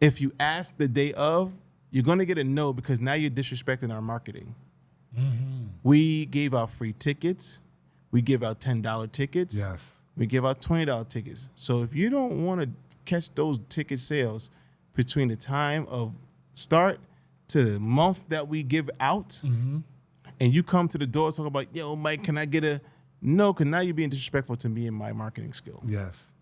if you ask the day of, you're going to get a no, because now you're disrespecting our marketing. Mm-hmm. We gave out free tickets. We give out $10 tickets. Yes. We give out $20 tickets. So if you don't want to catch those ticket sales between the time of start to the month that we give out, and you come to the door talking about, yo, Mike, can I get a no? Because now you're being disrespectful to me and my marketing skill. Yes.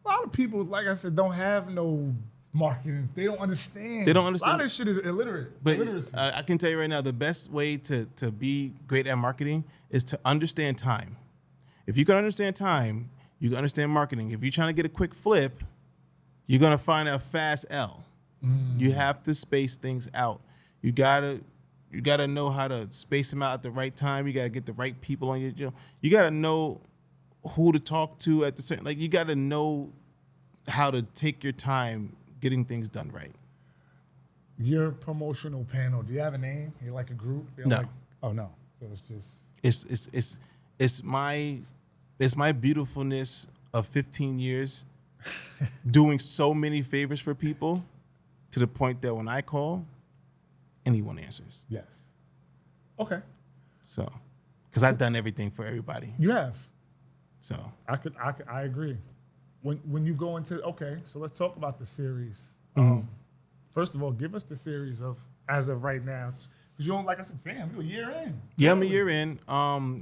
A lot of people, like I said, don't have no marketing. They don't understand. They don't understand. A lot of this shit is illiterate. But illiteracy. I can tell you right now, the best way to be great at marketing is to understand time. If you can understand time, you can understand marketing. If you're trying to get a quick flip, you're going to find a fast L. You have to space things out. You gotta know how to space them out at the right time. You gotta get the right people on your. You gotta know who to talk to at the same. Like, you gotta know how to take your time getting things done right. Your promotional panel. Do you have a name? You're like a group. No. Oh no. So it's just. It's my beautifulness of 15 years doing so many favors for people to the point that when I call, anyone answers. Yes. Okay. So, because I've done everything for everybody. You have. So I agree. When you go into, okay, so let's talk about the series. First of all, give us the series as of right now. Because you don't, like I said, damn, you're a year in. Yeah, I'm a year in.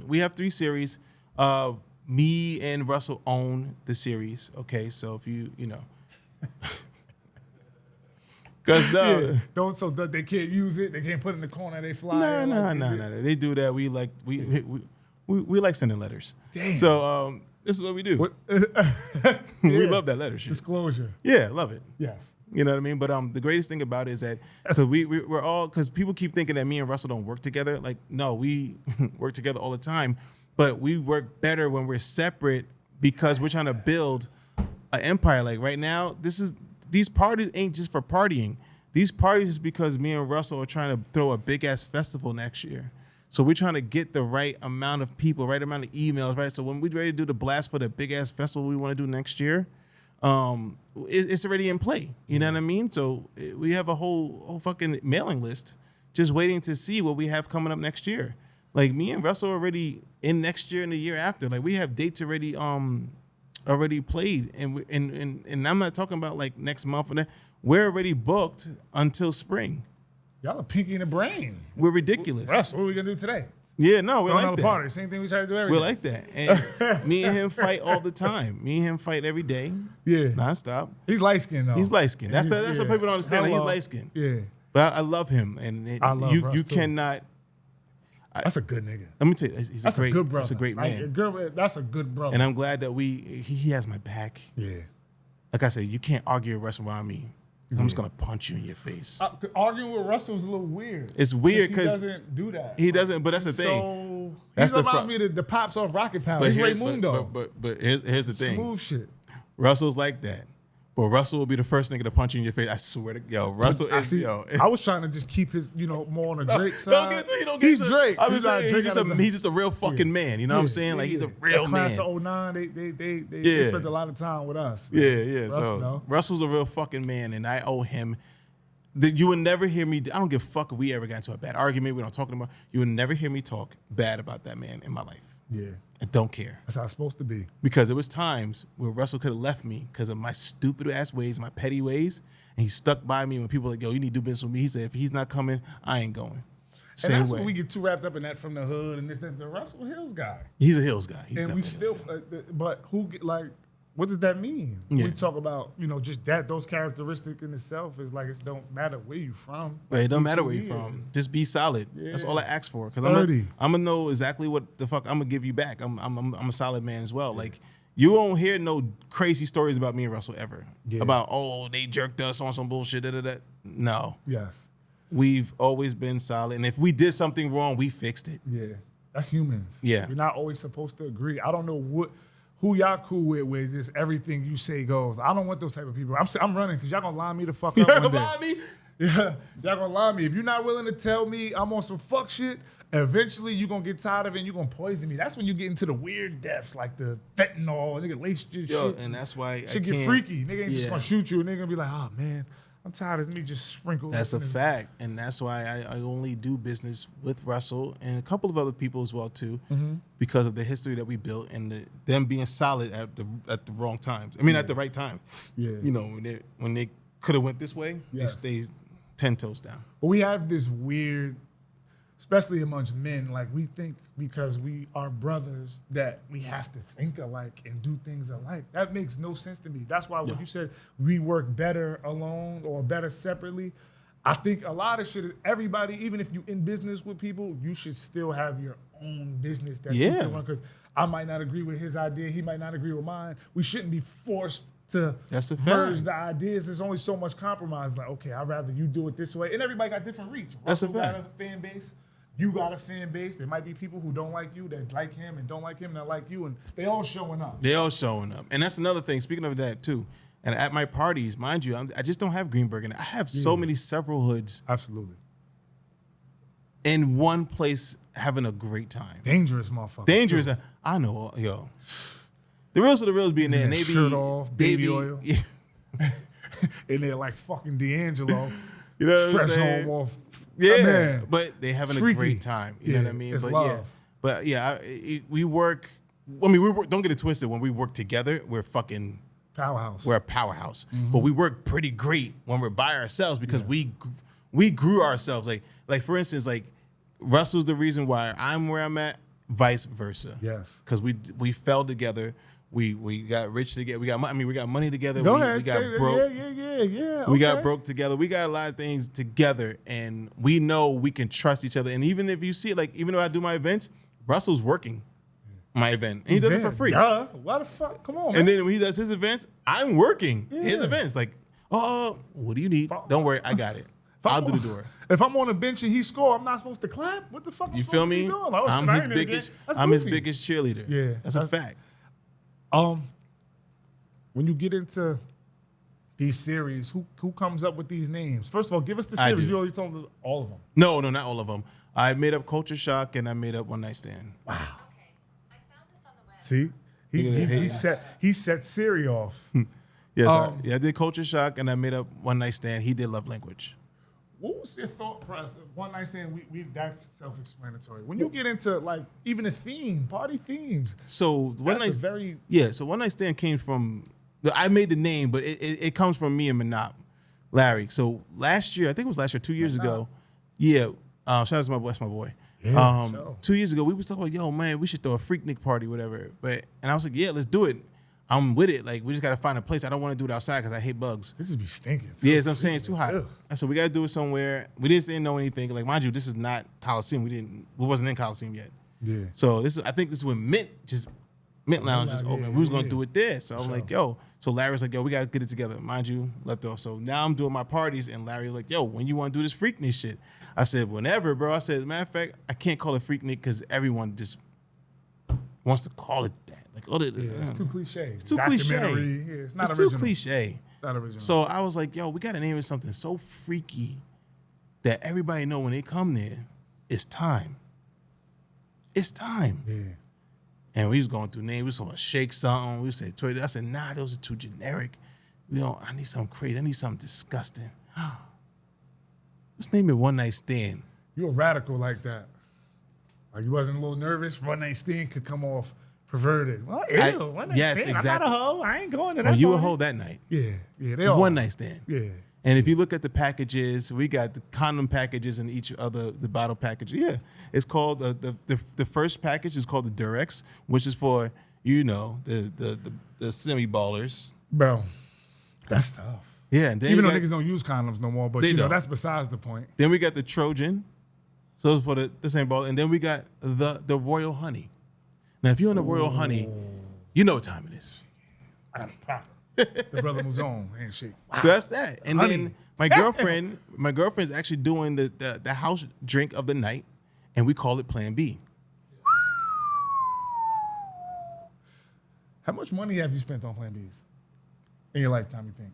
We have 3 series. Me and Russell own the series. Okay, so if you know. Because so that they can't use it. They can't put it in the corner. They fly. No. They do that. We like sending letters. Damn. So this is what we do. We love that letter shit. Disclosure. Yeah, love it. Yes. You know what I mean? But the greatest thing about it is that because we're all, because people keep thinking that me and Russell don't work together. Like, no, we work together all the time. But we work better when we're separate because we're trying to build an empire. Like right now, these parties ain't just for partying. These parties is because me and Russell are trying to throw a big ass festival next year. So we're trying to get the right amount of people, right amount of emails, right? So when we're ready to do the blast for the big ass festival we want to do next year, it's already in play. You know what I mean? So we have a whole fucking mailing list just waiting to see what we have coming up next year. Like me and Russell already in next year and the year after. Like we have dates already played, and I'm not talking about like next month or that. We're already booked until spring. Y'all are pinky in the brain. We're ridiculous. Russ, what are we gonna do today? Yeah, no, we're like that. Party. Same thing we try to do every day. We're like that. And me and him fight all the time. Me and him fight every day. Yeah. Nonstop. He's light skinned though. He's light skinned. That's what people don't understand. Like, he's light skinned. Yeah. But I love him, and I love Russ you too. cannot. That's a good nigga. Let me tell you, he's that's a great, good brother. That's a great man. That's a good brother. And I'm glad that he has my back. Yeah. Like I said, you can't argue with Russ around me. I'm just gonna punch you in your face. Arguing with Russell is a little weird. It's weird because he doesn't do that. He doesn't, but that's the thing. So That's he reminds me of the pops off Rocket Power. He's Raymundo. But here's the thing. Smooth shit. Russell's like that. But Russell will be the first nigga to punch you in your face. I swear to Russell is I was trying to just keep his, more on the Drake side. Don't get into it. He's Drake. I'm just saying, he's just a real fucking man. You know what I'm saying? Like, he's a real man. Class of 09, they spent a lot of time with us. Man. So Russell's a real fucking man, and I owe him. You would never hear me. I don't give a fuck if we ever got into a bad argument. We don't talk about. You would never hear me talk bad about that man in my life. Yeah. I don't care. That's how it's supposed to be. Because there was times where Russell could have left me because of my stupid ass ways, my petty ways, and he stuck by me when people were like, yo, you need to do business with me. He said, if he's not coming, I ain't going. Same and that's way. When we get too wrapped up in that from the hood and this, the Russell Hills guy. He's a Hills guy. He's and we still, but who, like, what does that mean? Yeah. We talk about, just those characteristics in itself is like, it don't matter where you from. Right, it don't matter where you from. Just be solid. Yeah. That's all I ask for. Because I'm gonna know exactly what the fuck I'm gonna give you back. I'm a solid man as well. Yeah. Like, you won't hear no crazy stories about me and Russell ever. Yeah. About, they jerked us on some bullshit. No. Yes. We've always been solid. And if we did something wrong, we fixed it. Yeah. That's humans. Yeah. We're not always supposed to agree. I don't know who y'all cool with where just everything you say goes. I don't want those type of people. I'm running because y'all gonna line me the fuck up one day. Y'all gonna line me? Yeah, y'all gonna line me. If you're not willing to tell me I'm on some fuck shit, eventually you're gonna get tired of it and you're gonna poison me. That's when you get into the weird deaths like the fentanyl, nigga lace shit. And that's why shit get freaky. Nigga ain't just gonna shoot you and nigga gonna be like, oh man, I'm tired of me just sprinkle. That's a fact. And that's why I only do business with Russell and a couple of other people as well too, because of the history that we built and them being solid at the wrong times. I mean, at the right time. Yeah. When they could have went this way, they stayed 10 toes down. But we have this weird especially amongst men, like we think because we are brothers that we have to think alike and do things alike. That makes no sense to me. That's why when you said we work better alone or better separately, I think a lot of shit is everybody, even if you in business with people, you should still have your own business that you can run. Because I might not agree with his idea, he might not agree with mine. We shouldn't be forced to merge the ideas. There's only so much compromise. Like, okay, I'd rather you do it this way. And everybody got different reach. Russell got a fan base. You got a fan base. There might be people who don't like you that like him and don't like him that like you, and they all showing up. They all showing up. And that's another thing. Speaking of that, too, and at my parties, mind you, I just don't have Greenberg. And I have so many several hoods. Absolutely. In one place having a great time. Dangerous motherfucker. Dangerous. Too. I know, yo. The reals of the reals being there. And they shirt off, baby oil. Yeah. And they're like fucking D'Angelo. You know what I'm fresh saying? home off. Yeah, man. But they having Freaky. a great time. You know what I mean? It's But love. we work. I mean, we work, don't get it twisted. When we work together, we're fucking powerhouse. We're a powerhouse. But we work pretty great when we're by ourselves because we grew ourselves. Like for instance, like Russell's the reason why I'm where I'm at. Vice versa. Yes. Because we fell together. We got rich together. We got money together. Go we ahead. got broke. Yeah. We got broke together. We got a lot of things together, and we know we can trust each other. And even if you see it, like even though I do my events, Russell's working my event, and he does it for free. Duh. Why the fuck? Come on, man. And then when he does his events, I'm working his events. Like, oh, what do you need? Don't worry, I got it. I'll do the door. If I'm on a bench and he score, I'm not supposed to clap. What the fuck? You feel me? Like, I'm his biggest cheerleader. Yeah, that's a fact. When you get into these series, who comes up with these names? First of all, give us the series. You already told us all of them. No, not all of them. I made up Culture Shock and I made up One Night Stand. Wow. Okay, I found this on the web. See, he set Siri off. Yes, I did Culture Shock and I made up One Night Stand. He did Love Language. What was your thought process? One Night Stand, we that's self-explanatory. When you get into like even a theme, party themes. So So One Night Stand came from. I made the name, but it comes from me and Manop, Larry. So last year, I think it was last year, 2 years ago. Yeah. Shout out to my boy. Yeah, sure. 2 years ago, we was talking about, yo, man, we should throw a Freaknik party, whatever. And I was like, yeah, let's do it. I'm with it. Like, we just got to find a place. I don't want to do it outside because I hate bugs. This just be stinking. Yeah, that's what I'm saying. It's too hot. Ugh. And so we got to do it somewhere. We didn't know anything. Like, mind you, this is not Coliseum. We wasn't in Coliseum yet. Yeah. So I think this is when Mint Lounge just open. We was going to do it there. So I'm like, yo. So Larry's like, yo, we got to get it together. Mind you, left off. So now I'm doing my parties, and Larry like, yo, when you want to do this Freaknik shit? I said, whenever, bro. I said, matter of fact, I can't call it Freaknik because everyone just wants to call it that. Like, it's too cliche. It's too cliche. Yeah, it's not it's original. too cliche. Not original. So I was like, yo, we got to name it something so freaky that everybody know when they come there, it's time. It's time. Yeah. And we was going through names. We was going to shake something. We said Twitter. I said, nah, those are too generic. I need something crazy. I need something disgusting. Let's name it One Night Stand. You a radical like that. Like you wasn't a little nervous. One Night Stand could come off perverted. Well, One Night Stand. Exactly. I'm not a hoe. I ain't going to that. Oh, you a party. hoe that night. Yeah. They all One Night Stand. Yeah. And if you look at the packages, we got the condom packages and each other, the bottle package. Yeah, it's called the first package is called the Durex, which is for the semi ballers. Bro, that's tough. Yeah, and then even though niggas don't use condoms no more, but don't. That's besides the point. Then we got the Trojan, so it's for the same ball, and then we got the Royal Honey. Now, if you're on the Royal Honey, you know what time it is. I got a proper. The brother Mouzone handshake. Wow. So that's that. And Honey. then my girlfriend's actually doing the house drink of the night, and we call it Plan B. How much money have you spent on Plan Bs in your lifetime, you think?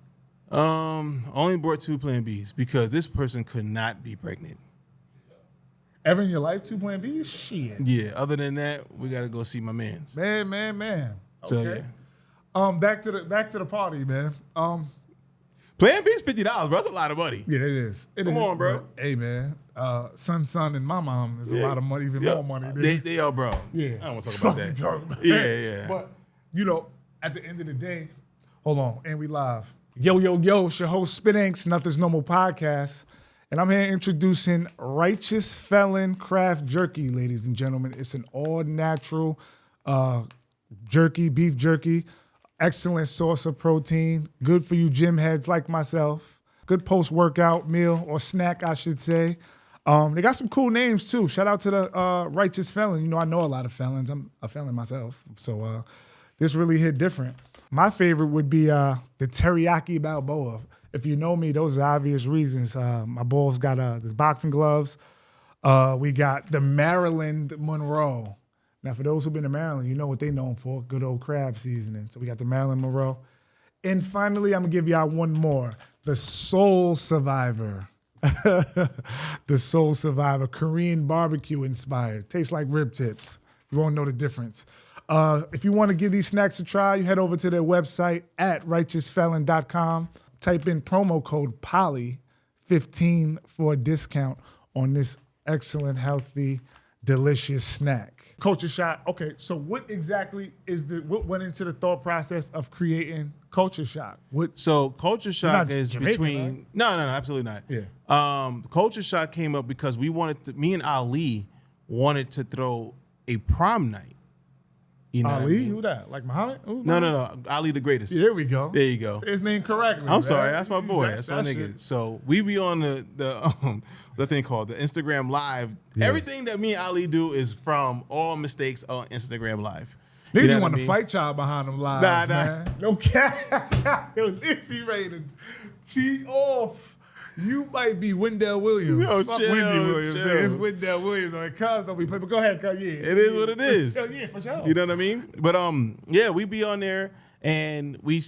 Only bought 2 Plan Bs because this person could not be pregnant. Ever in your life, 2 Plan Bs? Shit. Yeah, other than that, we gotta go see my mans. Man. Okay. So yeah. Back to the party, man. Plan B's $50, bro. That's a lot of money. Yeah, it is. Come on, bro. But, hey, man. Son, and my mom is a lot of money, even more money. They are, bro. Yeah. I don't want to talk about that. Yeah. But, at the end of the day, hold on, and we live. Yo, it's your host, Spit Inks, Nothing's Normal podcast. And I'm here introducing Righteous Felon Craft Jerky, ladies and gentlemen. It's an all-natural jerky, beef jerky, excellent source of protein, good for you gym heads like myself, good post-workout meal or snack, I should say. They got some cool names, too. Shout out to the Righteous Felon. You know, I know a lot of felons. I'm a felon myself, so this really hit different. My favorite would be the Teriyaki Balboa. If you know me, those are obvious reasons. My boys got the boxing gloves. We got the Maryland Monroe. Now, for those who've been to Maryland, you know what they're known for, good old crab seasoning. So we got the Maryland Monroe. And finally, I'm going to give y'all one more, the Soul Survivor. The Soul Survivor, Korean barbecue inspired. Tastes like rib tips. You won't know the difference. If you want to give these snacks a try, you head over to their website at righteousfelon.com. Type in promo code POLY15 for a discount on this excellent, healthy, delicious snack. Culture Shock. Okay, so what exactly what went into the thought process of creating Culture Shock? So Culture Shock is Jamaican, between right? No, absolutely not. Yeah. Culture Shock came up because me and Ali wanted to throw a prom night. You know Ali? what I mean? Who that? Like Muhammad? No. Ali the greatest. Yeah, there we go. There you go. Say his name correctly. I'm man. sorry, that's my boy. That's That's my that nigga. shit. So we be on the thing called the Instagram Live. Yeah. Everything that me and Ali do is from all mistakes on Instagram Live. They You know didn't what want I to mean? fight y'all behind them lives, Nah. man. No cap. Yo, if he ready to tee off, you might be Wendell Williams. Yo, Fuck chill, Wendy Williams. chill. Man. It's Wendell Williams. Like, cuz don't be playing. But go ahead, cuz. Yeah. It is what it is. Yeah, for sure. You know what I mean? But yeah, we be on there, and we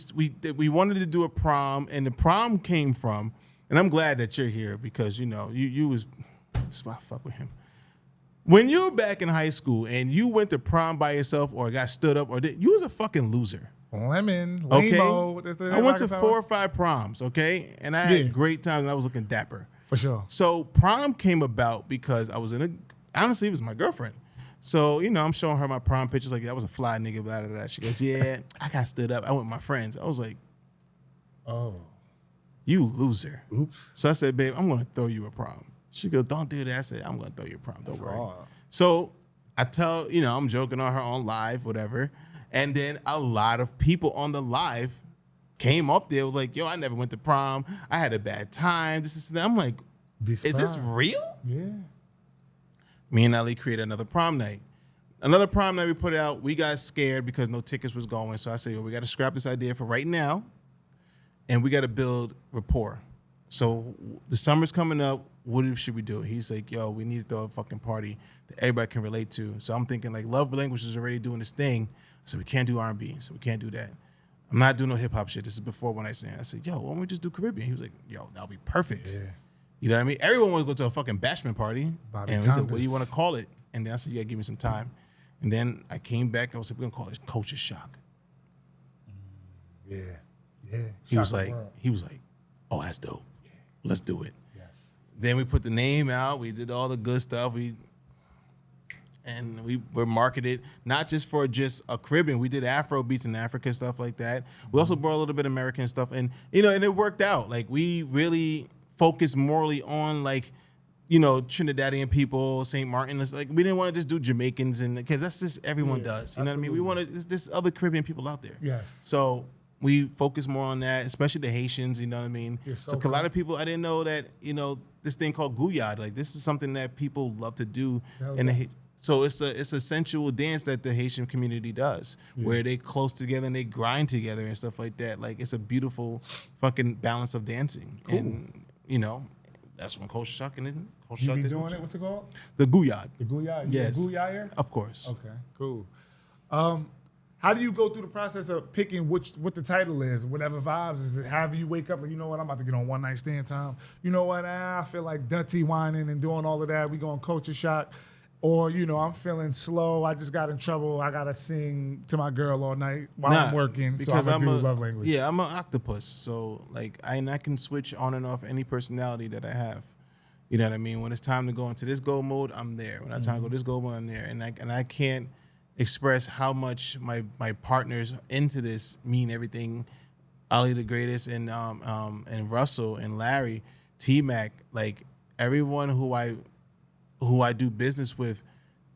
wanted to do a prom, and the prom came from, and I'm glad that you're here because you know you was, that's why I fuck with him. When you were back in high school and you went to prom by yourself or got stood up you was a fucking loser. Lemon, Okay, Lamo. I went to 4 or 5 proms, okay, and I had great times and I was looking dapper. For sure. So prom came about because I was honestly, it was my girlfriend. So, you know, I'm showing her my prom pictures like, that was a fly nigga, blah, blah, blah. She goes, yeah, I got stood up. I went with my friends. I was like, Oh. you loser. Oops. So I said, babe, I'm going to throw you a prom. She goes, don't do that. I said, I'm going to throw you a prom. Don't worry. hard. So I tell, you know, I'm joking on her on live, whatever. And then a lot of people on the live came up there, was like, yo, I never went to prom. I had a bad time. This is that. I'm like, is this real? Yeah. Me and Ali created another prom night. Another prom night we put out, we got scared because no tickets was going. So I said, yo, we got to scrap this idea for right now. And we got to build rapport. So the summer's coming up. What should we do? He's like, yo, we need to throw a fucking party that everybody can relate to. So I'm thinking like Love Language is already doing this thing. So we can't do R&B. So we can't do that. I'm not doing no hip hop shit. This is before One Night Stand. I said, yo, why don't we just do Caribbean? He was like, yo, that'll be perfect. Yeah. You know what I mean? Everyone wants to go to a fucking bashment party. Bobby And we said, Condas. what do you want to call it? And then I said, you got to give me some time. And then I came back and I was like, we're going to call it Culture Shock. Yeah. Yeah. He was Shock the like, world. oh, that's dope. Let's do it. Yes. Then we put the name out. We did all the good stuff. We were marketed not just for just a Caribbean. We did Afro beats in Africa, stuff like that. We also brought a little bit of American stuff, and you know, and it worked out. Like we really focused morally on like, you know, Trinidadian people, St. Martin. It's like we didn't want to just do Jamaicans, and because that's just everyone does. You know what I mean? We wanted there's other Caribbean people out there. Yes. So we focus more on that, especially the Haitians. You know what I mean? You're so So a lot of people, I didn't know that, you know, this thing called guyad, like this is something that people love to do. So it's a sensual dance that the Haitian community does, where they close together and they grind together and stuff like that. Like it's a beautiful fucking balance of dancing. Cool. And you know, that's when Culture Shock and then Culture You Shock be did doing it? What's it called? the guyad. The Guyad? Yes. Guyayer? Of course. Okay, cool. How do you go through the process of picking what the title is, whatever vibes? Is it however you wake up and you know what, I'm about to get on One Night Stand time. You know what, I feel like dirty whining and doing all of that. We going Culture Shock. Or, you know, I'm feeling slow. I just got in trouble. I got to sing to my girl all night while I'm working. So I'm going to do love language. Yeah, I'm an octopus. So, like, I can switch on and off any personality that I have. You know what I mean? When it's time to go into this go mode, I'm there. When it's time to go this go mode, I'm there. And I can't express how much my partners into this mean everything. Ali the Greatest and Russell and Larry, T-Mac, like, everyone who I do business with,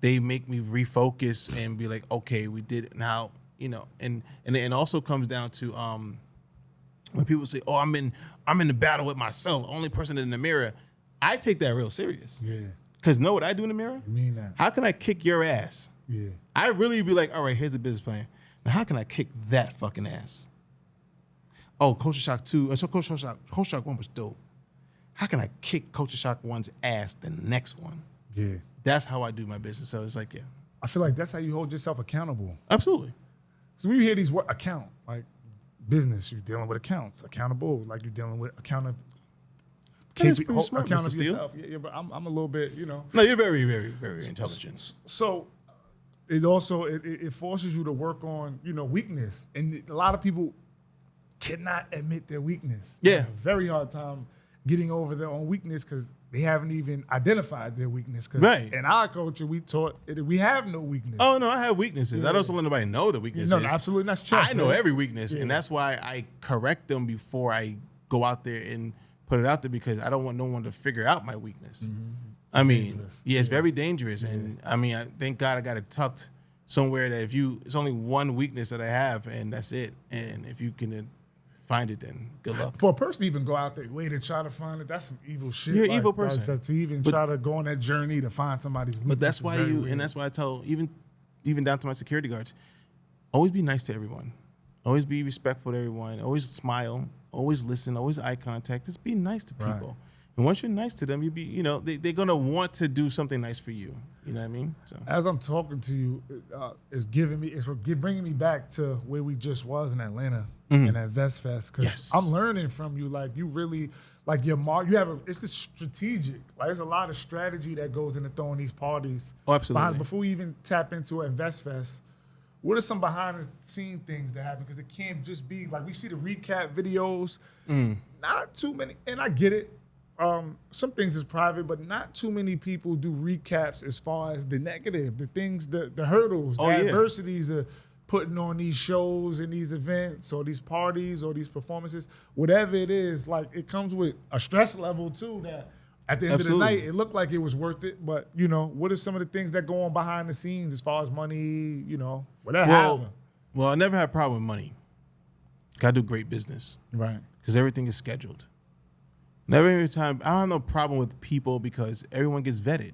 they make me refocus and be like, okay, we did it now, and it also comes down to when people say, oh, I'm in the battle with myself, only person in the mirror. I take that real serious. Yeah. Because know what I do in the mirror? You mean that? How can I kick your ass? Yeah. I really be like, all right, here's the business plan. Now, how can I kick that fucking ass? Oh, Culture Shock 2. So Culture Shock 1 was dope. How can I kick Culture Shock 1's ass the next one? Yeah. That's how I do my business. So it's like, yeah. I feel like that's how you hold yourself accountable. Absolutely. So when you hear these words, account, like business, you're dealing with accounts. Accountable, like you're dealing with accountable. That is pretty smart, account Mr. of Steele. yourself. Yeah, but I'm a little bit, No, you're very, very, very intelligent. So it also it forces you to work on weakness, and a lot of people cannot admit their weakness. Yeah. They have a very hard time getting over their own weakness because they haven't even identified their weakness. Right. In our culture, we taught we have no weakness. Oh no, I have weaknesses. I don't let nobody know the weaknesses. No, absolutely not. Trust, I know man. every weakness, and that's why I correct them before I go out there and put it out there, because I don't want no one to figure out my weakness. Mm-hmm. I mean, Dangerous. yeah, it's very dangerous, and I mean, thank God I got it tucked somewhere that it's only one weakness that I have, and that's it. And if you can find it, then good luck. For a person to even go out there way to try to find it, that's some evil shit. You're an evil person. To even try to go on that journey to find somebody's weakness. But that's why weird. and that's why I tell even down to my security guards, always be nice to everyone, always be respectful to everyone, always smile, always listen, always eye contact. Just be nice to people. Right. And once you're nice to them, they're gonna want to do something nice for you. You know what I mean? So As I'm talking to you, it's bringing me back to where we just was in Atlanta in that InvestFest. Because Yes. I'm learning from you, like you really, like you have it's the strategic, like there's a lot of strategy that goes into throwing these parties. Oh, absolutely. Before we even tap into InvestFest, what are some behind the scene things that happen? Because it can't just be like we see the recap videos, not too many, and I get it. Some things is private, but not too many people do recaps as far as the negative, the things, the hurdles, the adversities of putting on these shows and these events or these parties or these performances, whatever it is. Like it comes with a stress level too. That at the end of the night, it looked like it was worth it. But what are some of the things that go on behind the scenes as far as money? Whatever happened. Well, I never had a problem with money. Gotta do great business, Right. because everything is scheduled. Never every time. I don't have no problem with people because everyone gets vetted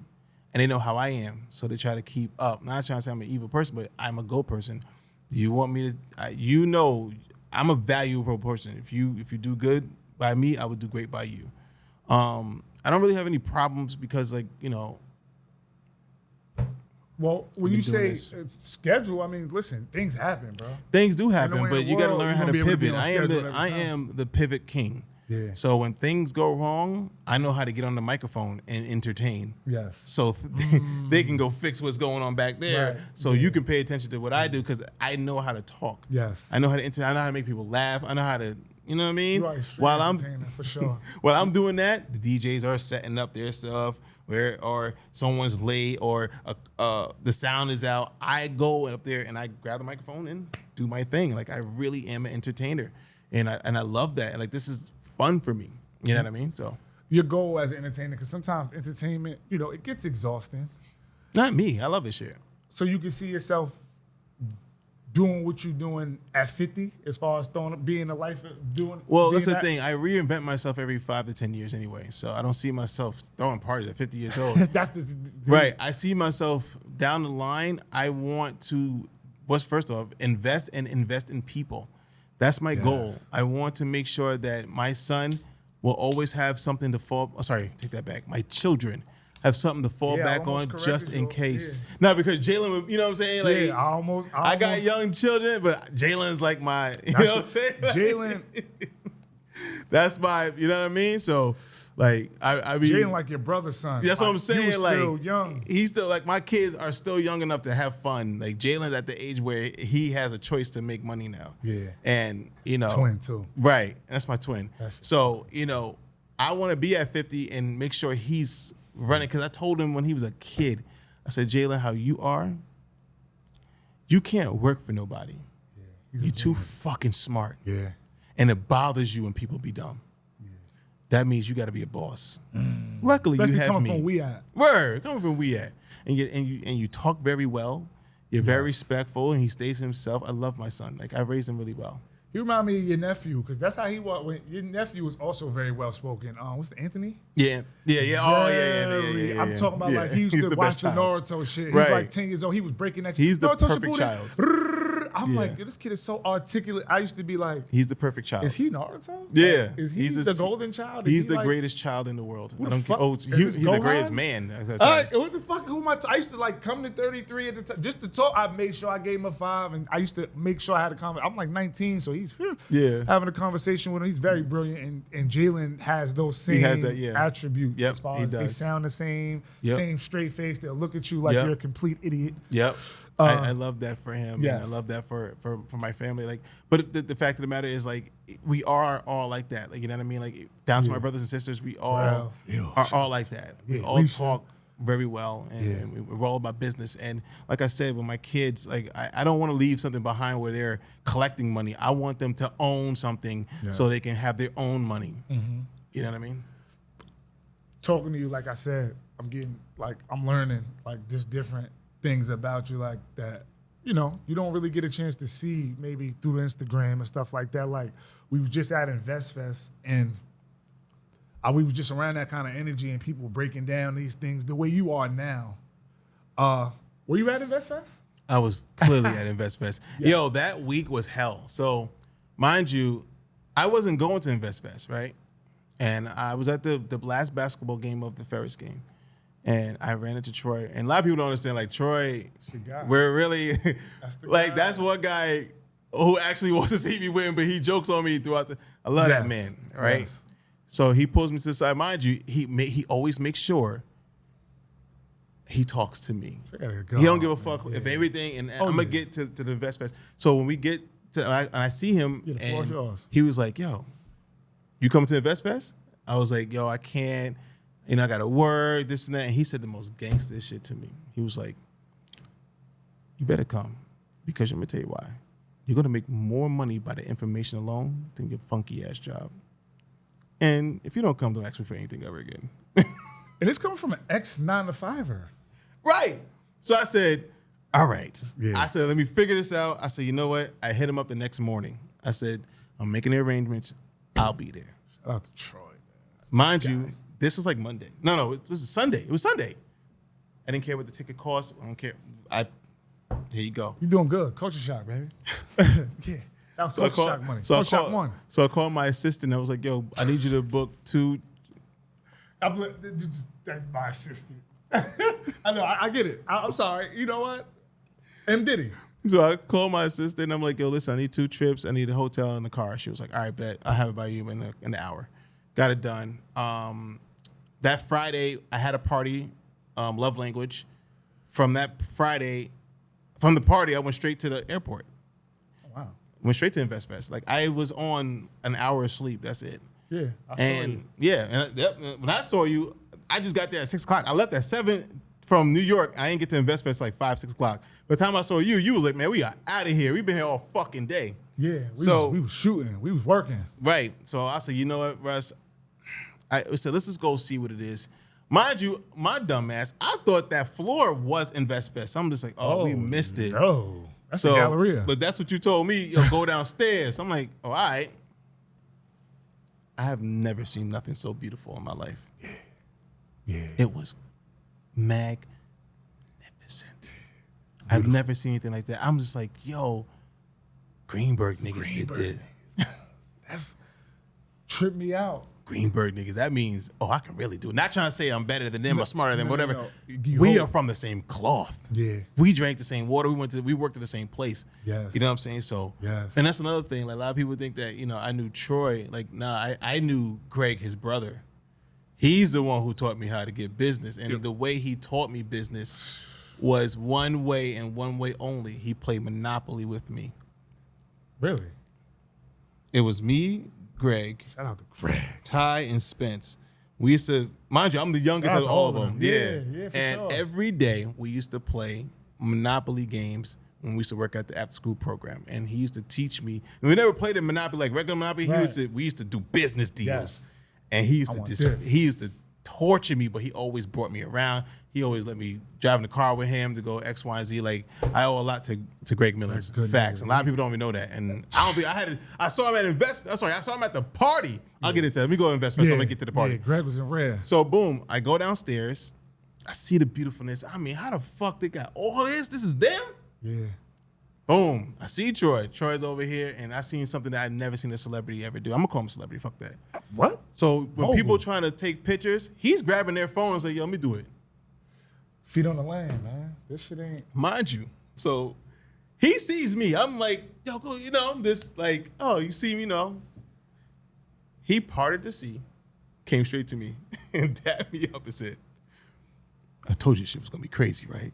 and they know how I am. So they try to keep up. Not trying to say I'm an evil person, but I'm a go person. You want me to, I'm a valuable person. If you do good by me, I would do great by you. I don't really have any problems because Well, when you say this. it's schedule, I mean, listen, things happen, bro. things do happen, in but the you got to world, learn you're how to gonna be able to be pivot. on schedule every I time. am the pivot king. Yeah. So when things go wrong, I know how to get on the microphone and entertain. Yes. So they can go fix what's going on back there. Right. So you can pay attention to what I do because I know how to talk. Yes. I know how to I know how to make people laugh. I know how to, you know what I mean? You are a straight While I'm entertainer, for sure. while I'm doing that, the DJs are setting up their stuff or someone's late or the sound is out. I go up there and I grab the microphone and do my thing. Like I really am an entertainer, and I love that. And like this is fun for me. You know what I mean? So Your goal as an entertainer, because sometimes entertainment, it gets exhausting. not me. I love this shit. So you can see yourself doing what you're doing at 50, as far as being a life doing. Well, being that's the that- thing. I reinvent myself every 5 to 10 years anyway. So I don't see myself throwing parties at 50 years old. That's Right. I see myself down the line. I want to, first off, invest in people. That's my goal. I want to make sure that my son will always have something to fall. Oh, sorry, take that back. My children have something to fall Yeah, I back on almost just corrected in you. case. Yeah. No, because Jalen, you know what I'm saying? Like, Yeah, I almost. I got young children, but Jalen's like my, you know what I'm saying? Jalen, That's my, you know what I mean? So, like, I mean, Jalen like your brother's son. that's what I'm You saying. was Like, still young. he's still like my kids are still young enough to have fun. Like Jalen's at the age where he has a choice to make money now. Yeah. And Twin too. Right. That's my twin. That's- So, I want to be at 50 and make sure he's running. Because I told him when he was a kid, I said, Jalen, how you are, you can't work for nobody. You're too fucking smart. Yeah. And it bothers you when people be dumb. that means you got to be a boss. Luckily, Especially you have coming me. from we at. Word, coming from we at. And you talk very well. You're very respectful, and he stays himself. I love my son. Like, I raised him really well. He remind me of your nephew, because that's how he was. Your nephew was also very well spoken. What's the Anthony? Yeah. Oh, yeah. I'm talking about like he used to watch the Naruto shit. He was like 10 years old. He was breaking that shit. He's the Naruto perfect child. I'm like, this kid is so articulate. I used to be like, he's the perfect child. is he Naruto? Yeah. Is he the golden child? He's the greatest child in the world. Who the fuck? He's the greatest man. What the fuck? Who am I? I used to like come to 33 at the time just to talk. I made sure I gave him a 5, and I used to make sure I had a conversation. I'm like 19, so he's having a conversation with him. He's very brilliant, and Jalen has those same attributes. Yep, as far he as they does. sound the same, same straight face. They'll look at you like you're a complete idiot. Yep. I love that for him. Yes. And I love that for my family. Like, but the fact of the matter is, like, we are all like that. Like, you know what I mean? Like, down to my brothers and sisters, we all are all like that. We all talk very well, and we're all about business. And like I said, with my kids, like, I don't want to leave something behind where they're collecting money. I want them to own something so they can have their own money. Mm-hmm. You know what I mean? Talking to you, like I said, I'm learning like just different things about you, like that, you don't really get a chance to see maybe through the Instagram and stuff like that. Like, we was just at InvestFest, and we was just around that kind of energy and people breaking down these things the way you are now. Were you at InvestFest? I was clearly at InvestFest. Yo, that week was hell. So, mind you, I wasn't going to InvestFest, right? And I was at the last basketball game of the Ferris game. And I ran into Troy. And a lot of people don't understand, like, Troy, we're really, that's one guy who actually wants to see me win, but he jokes on me throughout I love that man, right? Yes. So he pulls me to the side. Mind you, he always makes sure he talks to me. He don't give a fuck if everything, and I'm going to get to the InvestFest. So when we get to, and I see him, and he was like, yo, you coming to InvestFest? I was like, yo, I can't. I got to work, this and that. And he said the most gangster shit to me. He was like, you better come, because I'm going to tell you why. You're going to make more money by the information alone than your funky-ass job. And if you don't come, don't ask me for anything ever again. And it's coming from an ex-9-to-5er. Right. So I said, all right. Yeah. I said, let me figure this out. I said, you know what? I hit him up the next morning. I said, I'm making the arrangements. I'll be there. Shout out to Troy. Mind you, this was like Monday. No, it was Sunday. It was Sunday. I didn't care what the ticket cost. I don't care. Here you go. You're doing good. Culture shock, baby. Yeah. That was culture shock money. Culture shock one. So I called my assistant. I was like, yo, I need you to book 2. That's my assistant. I know. I get it. I'm sorry. You know what? M Diddy. So I called my assistant. And I'm like, yo, listen, I need 2 trips. I need a hotel and a car. She was like, all right, bet. I'll have it by you in an hour. Got it done. That Friday, I had a party, Love Language. From the party, I went straight to the airport. Oh, wow. Went straight to InvestFest. Like, I was on an hour of sleep. That's it. Yeah, I saw you. Yeah, and when I saw you, I just got there at 6 o'clock. I left at 7 from New York. I didn't get to InvestFest like 5, 6 o'clock. By the time I saw you, you was like, man, we are out of here. We've been here all fucking day. Yeah, we was shooting. We was working. Right. So I said, you know what, Russ? I said, let's just go see what it is. Mind you, my dumb ass, I thought that floor was InvestFest. So I'm just like, we missed it. No, that's the Galleria. But that's what you told me. Yo, go downstairs. I'm like, all right. I have never seen nothing so beautiful in my life. Yeah. It was magnificent. I've never seen anything like that. I'm just like, yo, Greenberg niggas did this. That's tripped me out. Greenberg niggas, that means, I can really do it. Not trying to say I'm better than them or smarter than whatever. No. We are from the same cloth. Yeah. We drank the same water. We worked at the same place. Yes. You know what I'm saying? So, yes. And that's another thing. Like, a lot of people think that, I knew Troy. Like, nah, I knew Greg, his brother. He's the one who taught me how to get business. And the way he taught me business was one way and one way only. He played Monopoly with me. Really? It was me, Greg. Shout out to Greg. Ty and Spence. We used to, mind you, I'm the youngest of all of them. Yeah, for and sure. every day we used to play Monopoly games when we used to work at the after-school program. And he used to teach me. And we never played in Monopoly like regular Monopoly. Right. We used to do business deals. Yes. And he used to torture me, but he always brought me around. He always let me drive in the car with him to go X, Y, and Z. Like, I owe a lot to Greg Miller. Facts. And a lot of people don't even know that. And I saw him at I saw him at the party. I'll get into it. Let me go to InvestFest. I'm gonna get to the party. Yeah, Greg was in rare. So boom, I go downstairs. I see the beautifulness. I mean, how the fuck they got all this? This is them? Yeah. Boom. I see Troy. Troy's over here, and I seen something that I'd never seen a celebrity ever do. I'm gonna call him a celebrity. Fuck that. What? So when people trying to take pictures, he's grabbing their phones like, yo, let me do it. Feet on the land, man. This shit ain't. Mind you. So he sees me. I'm like, yo, go, I'm just like, oh, you see me, He parted the sea, came straight to me, and dapped me up and said, I told you shit was gonna be crazy, right?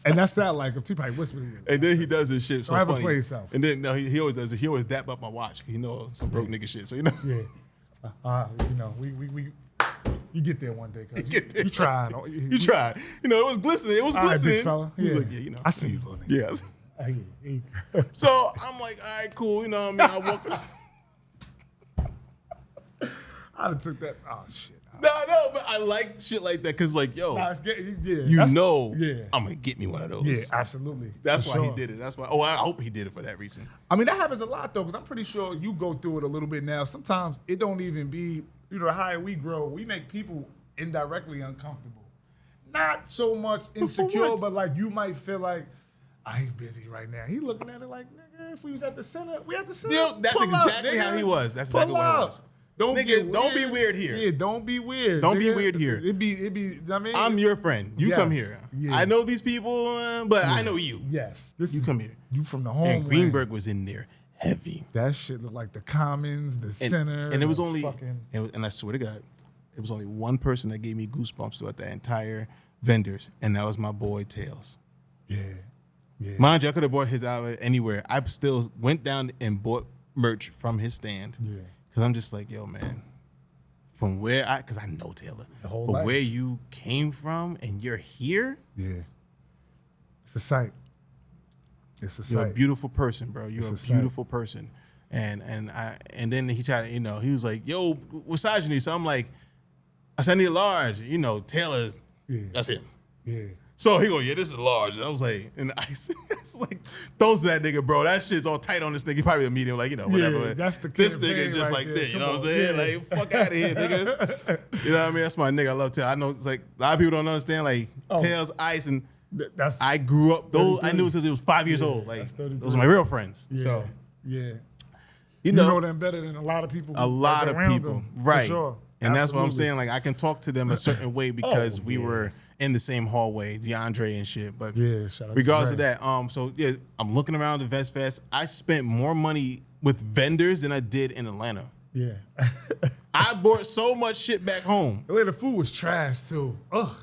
And that's not like him. He probably whispered to you. And then he does this shit. So don't ever funny. play yourself. And then he always does it. He always dap up my watch. Some broke nigga shit. So Yeah. We you get there one day, cuz you tried. You tried. It was glistening. It was glistening. Big fella. Yeah. Like, yeah, I see you, little nigga. Yeah. So I'm like, all right, cool. You know what I mean? I walk. I'd have took that. Oh shit. No, but I like shit like that because, like, yo, I'm gonna get me one of those. Yeah, absolutely. That's why he did it. That's why. Oh, I hope he did it for that reason. I mean, that happens a lot though, because I'm pretty sure you go through it a little bit now. Sometimes it don't even be. The higher we grow, we make people indirectly uncomfortable. Not so much insecure, but like you might feel like, he's busy right now. He looking at it like, nigga, if we was at the center, we at the center. That's exactly how he was. That's exactly what he was. Don't be weird here. Yeah, don't be weird. Don't be weird here. It be. I mean, I'm your friend. You come here. Yeah. I know these people, but I know you. Yes. You come here. You from the home. And Greenberg was in there heavy. That shit looked like the Commons, the center. And it was only, and I swear to God, it was only one person that gave me goosebumps throughout the entire vendors, and that was my boy Tails. Yeah. Mind you, I could have bought his out anywhere. I still went down and bought merch from his stand. Yeah. Because I'm just like, yo, man, from where because I know Taylor, from life. where you came from and you're here. Yeah. It's a sight. It's a sight. You're a beautiful person, bro. You're a beautiful person. And then he tried to, he was like, yo, what size you need? So I'm like, I said, I need a large. Taylor's, that's him. Yeah. So he go, yeah, this is large. And I was like, and it's like, those that nigga, bro. That shit's all tight on this nigga. He probably a medium, like, whatever. Yeah, that's the this nigga just like this, you know what I'm saying? Like, fuck out of here, nigga. You know what I mean? That's my nigga. I love Tails. I know it's like a lot of people don't understand, like, Tails, Ice, and I grew up, those I knew since he was 5 years old. Like, those are my real friends. Yeah. So, yeah. You know them better than a lot of people. A lot of people. Them, right. For sure. And that's what I'm saying. Like, I can talk to them a certain way because we were in the same hallway, DeAndre and shit. But regardless of that, so yeah, I'm looking around the InvestFest. I spent more money with vendors than I did in Atlanta. Yeah. I bought so much shit back home. The food was trash too. Ugh.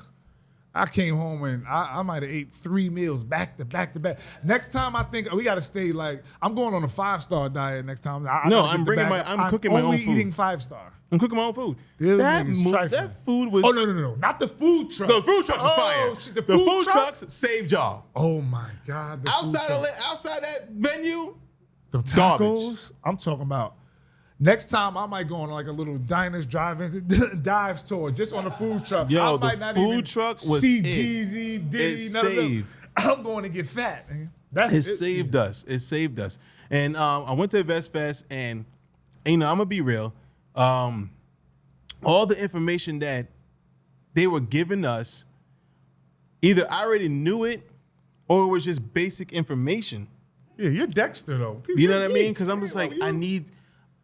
I came home and I might have ate 3 meals back to back to back. Next time I think we got to stay I'm going on a 5-star diet next time. I'm cooking my own food. I'm only eating 5-star. I'm cooking my own food. That food was. Oh no! Not the food truck. The food trucks are fire. Shit, the food trucks saved y'all. Oh my God! Outside that venue, the tacos. Garbage. I'm talking about. Next time I might go on like a little diners, drive-ins, dives tour just on the food truck. Yo, I might the not food even truck was see Jeezy, Diddy, it none saved. Of them. I'm going to get fat. Man. It saved us. It saved us. And I went to InvestFest, and I'm gonna be real. All the information that they were giving us, either I already knew it, or it was just basic information. Yeah, you're Dexter though. You know what I mean? Because I'm just like, I need.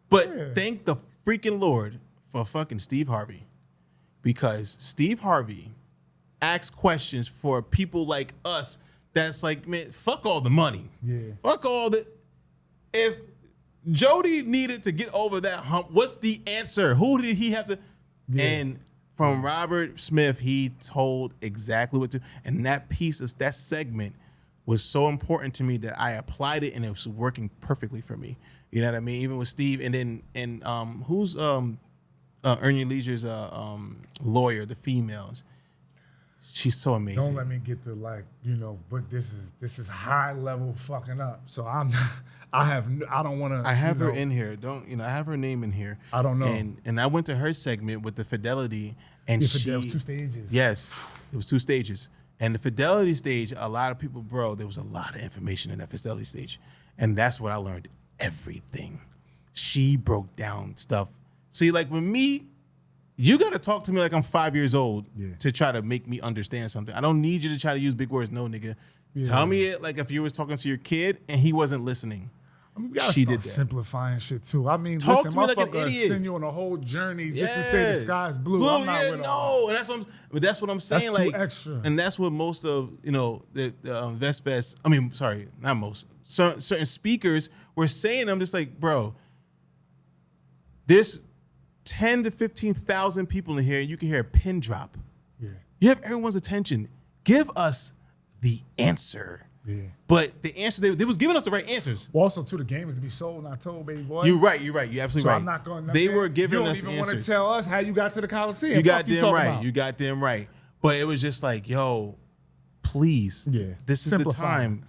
But thank the freaking Lord for fucking Steve Harvey. Because Steve Harvey asks questions for people like us that's like, man, fuck all the money. Yeah. Fuck all the... If Jody needed to get over that hump, what's the answer? Who did he have to... Yeah. And from Robert Smith, he told exactly what to... And that piece of that segment was so important to me that I applied it and it was working perfectly for me. You know what I mean? Even with Steve, and then Earn Your Leisure's lawyer, the females. She's so amazing. Don't let me get the but this is high level fucking up. So I don't want to. I have her in here. I have her name in here. I don't know. And I went to her segment with the Fidelity, and there was 2 stages. Yes, it was 2 stages. And the Fidelity stage, a lot of people, bro, there was a lot of information in that Fidelity stage, and that's what I learned. Everything. She broke down stuff. See, like with me, you got to talk to me like I'm 5 years old to try to make me understand something. I don't need you to try to use big words. No, nigga. Yeah. Tell me it like if you was talking to your kid and he wasn't listening. We gotta start simplifying shit too. I mean, talk listen, to me like an idiot. Send you on a whole journey just to say the sky's blue. I'm not with all. And that's what I'm saying. That's like, too extra. And that's what most of the InvestFest. I mean, sorry, not most. Certain speakers were saying. I'm just like, bro, there's 10 to 15,000 people in here, and you can hear a pin drop. Yeah, you have everyone's attention. Give us the answer. Yeah. But the answer, they was giving us the right answers. Well, also, too, the game is to be sold, not told, baby boy. You're right. You're absolutely right. I'm not going to. They were giving us answers. You don't even want to tell us how you got to the Coliseum. You got them right. You got them right. But it was just like, yo, please. Yeah. This is the time.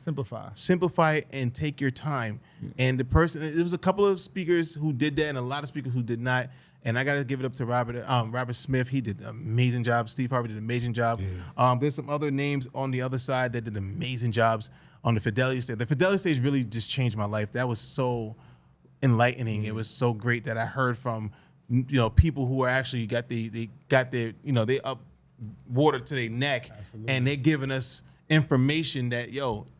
Simplify and take your time. Yeah. And the person, there was a couple of speakers who did that and a lot of speakers who did not. And I got to give it up to Robert Smith. He did an amazing job. Steve Harvey did an amazing job. Yeah. There's some other names on the other side that did amazing jobs on the Fidelity stage. The Fidelity stage really just changed my life. That was so enlightening. It was so great that I heard from people who are actually they up water to their neck. Absolutely. And they're giving us information that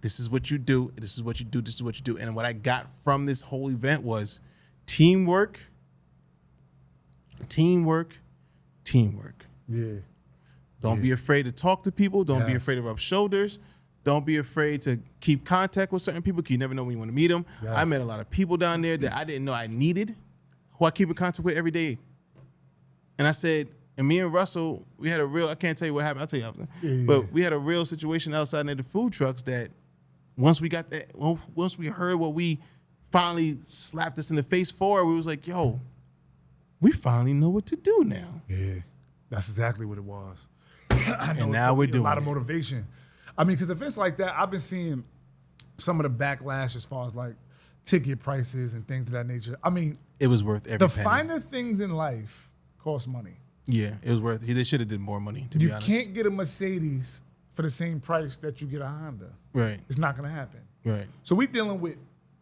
this is what you do, this is what you do, this is what you do. And what I got from this whole event was teamwork. Yeah. Don't be afraid to talk to people. Don't be afraid to rub shoulders. Don't be afraid to keep contact with certain people because you never know when you want to meet them. Yes. I met a lot of people down there that I didn't know I needed, who I keep in contact with every day. And I said, and me and Russell, we had I can't tell you what happened. I'll tell you after. Yeah. But we had a real situation outside near the food trucks that once we heard what we finally slapped us in the face for, we was like, yo, we finally know what to do now. Yeah, that's exactly what it was. And now we're doing a lot of motivation. I mean, because events like that, I've been seeing some of the backlash as far as like ticket prices and things of that nature. I mean, it was worth every penny. The finer things in life cost money. Yeah, it was worth. They should have did more money. To be honest, you can't get a Mercedes for the same price that you get a Honda. Right, it's not going to happen. Right. So we're dealing with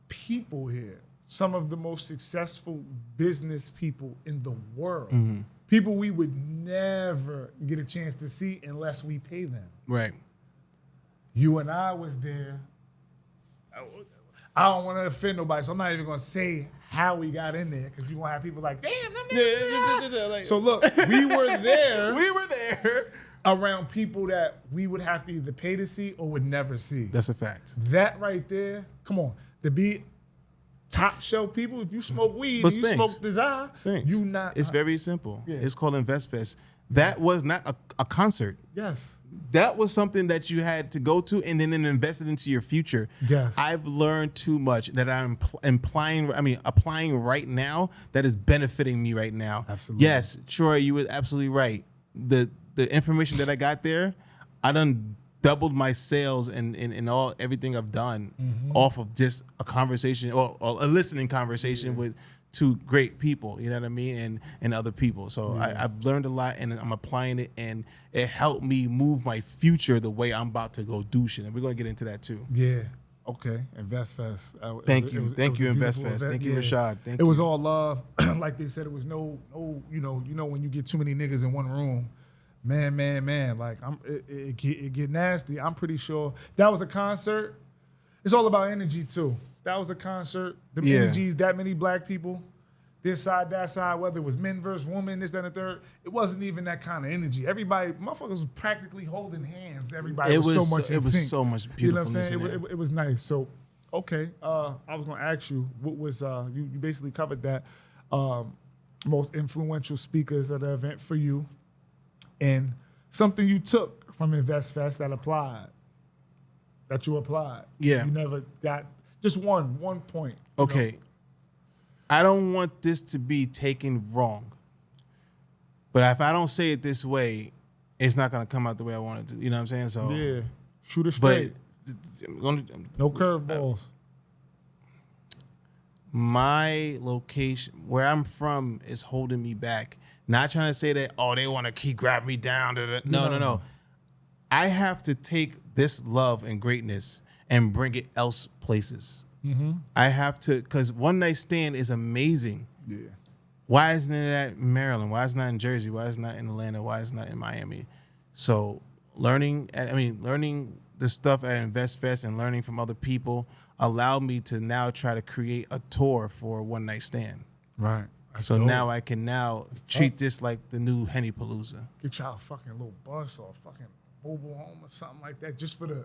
people here. Some of the most successful business people in the world. Mm-hmm. People we would never get a chance to see unless we pay them. Right. You and I was there. I don't want to offend nobody, so I'm not even going to say how we got in there because you're going to have people like, damn, like, so look, we were there. We were there. Around people that we would have to either pay to see or would never see. That's a fact. That right there, come on, to be top shelf people, if you smoke weed, and you smoke desire, you not. It's very simple. Yeah. It's called InvestFest. That was not a concert. Yes. That was something that you had to go to and then invested into your future. Yes. I've learned too much that I'm applying right now that is benefiting me right now. Absolutely. Yes, Troy, you were absolutely right. The information that I got there, I done doubled my sales and everything I've done off of just a conversation or a listening conversation with two great people, you know what I mean, and other people. So I've learned a lot and I'm applying it, and it helped me move my future the way I'm about to go do shit. And we're gonna get into that too. Yeah. Okay. InvestFest. Thank you, InvestFest. Thank you, Rashad. It was all love. Like they said, it was no. You know when you get too many niggas in one room. Man, like it get nasty. I'm pretty sure that was a concert. It's all about energy too. That was a concert. The energies, that many black people, this side, that side, whether it was men versus women, this, that, and the third, it wasn't even that kind of energy. Everybody, motherfuckers was practically holding hands. Everybody was so much in sync. It was so much beautiful. You know what I'm saying? It was nice. So, okay, I was gonna ask you, what was you basically covered that most influential speakers at the event for you. And something you took from InvestFest that you applied. Yeah. You never got just one point. Okay. I don't want this to be taken wrong. But if I don't say it this way, it's not gonna come out the way I want it to. You know what I'm saying? So Yeah. Shoot it straight. But No curveballs. My location, where I'm from, is holding me back. Not trying to say that, they want to keep grabbing me down. No. I have to take this love and greatness and bring it else places. Mm-hmm. I have to, because One Night Stand is amazing. Yeah. Why isn't it at Maryland? Why is it not in Jersey? Why is it not in Atlanta? Why is it not in Miami? So learning the stuff at InvestFest and learning from other people allowed me to now try to create a tour for One Night Stand. Right. That's So dope. now I can treat this like the new Henny Palooza. Get y'all a fucking little bus or a fucking mobile home or something like that just for the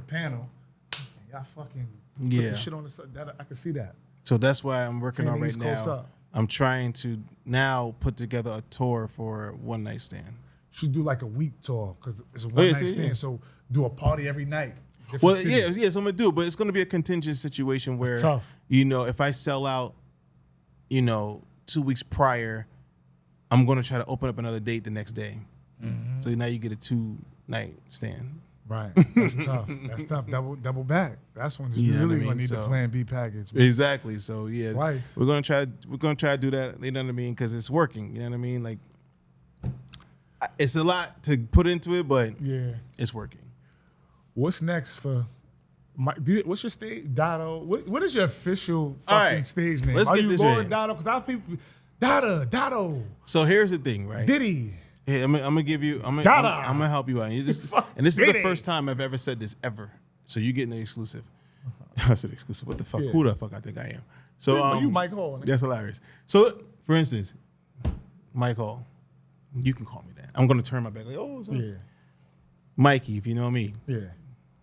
panel. And y'all fucking put the shit on the side. I can see that. So that's why I'm working on right East Coast now. up. I'm trying to now put together a tour for One Night Stand. Should do like a week tour because it's a one night stand. Yeah. So do a party every night. Well, city. yeah, so I'm gonna do it, but it's gonna be a contingent situation where, tough. If I sell out, 2 weeks prior, I'm gonna try to open up another date the next day. Mm-hmm. So now you get a 2-night stand. Right. That's tough. That's tough. Double back. That's when you really gonna need the Plan B package. Man. Exactly. So yeah, Twice. we're gonna try to do that. You know what I mean? Because it's working. You know what I mean? Like, it's a lot to put into it, but it's working. What's next for? What's your stage, Dotto? What is your official fucking stage name? Let's Are get you this Lord right. Dotto? Because a lot of people, Dotto. So here's the thing, right? Diddy. Hey, I'm gonna give you. I'm gonna help you out. And this is the first time I've ever said this ever. So you getting the exclusive. I said exclusive. What the fuck? Yeah. Who the fuck I think I am? So You Mike Hall. That's hilarious. So for instance, Mike Hall, you can call me that. I'm gonna turn my back. Like, Yeah. Mikey, if you know me. Yeah.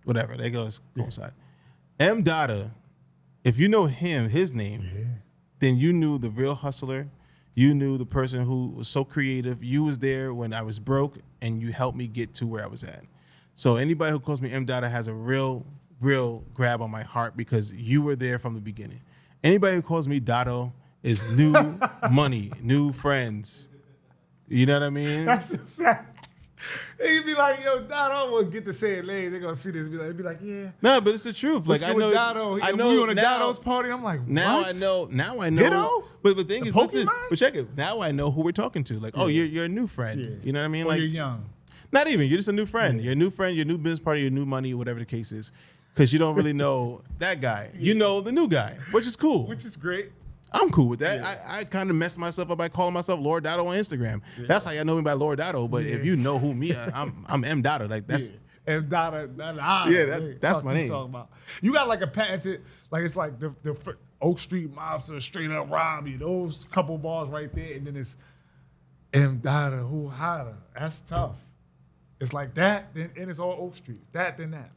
Whatever. That goes coincide. M Dotta, if you know his name, then you knew the real hustler. You knew the person who was so creative. You was there when I was broke, and you helped me get to where I was at. So anybody who calls me M Dotta has a real grab on my heart because you were there from the beginning. Anybody who calls me Dotto is new money, new friends. You know what I mean? That's a fact. They'd be like, yo, Dotto will get to say it later. They're gonna see this. They'd be like, yeah. No, but it's the truth. Let's Like go I know, with Dotto. I know. We on a now, Dotto's party. I'm like, now what? Now I know. Ditto? But the thing is, listen, Pokemon? but check it. Now I know who we're talking to. Like, you're a new friend. Yeah. You know what I mean? Or Like, you're young. not even. You're just a new friend. You're a new friend. Your new business partner. Your new money. Whatever the case is, because you don't really know that guy. You know the new guy, which is cool. Which is great. I'm cool with that. I kind of messed myself up by calling myself Lord Dotto on Instagram. That's how y'all know me by Lord Dotto. But if you know who me, I'm M Dotta. Like that's M Dotta. That's my name. Talking about. You got like a patented, like it's like the Oak Street Mobster straight up rob you. Those couple bars right there, and then it's M Dotta, who hotter. That's tough. It's like that, then and it's all Oak Streets. That, then that.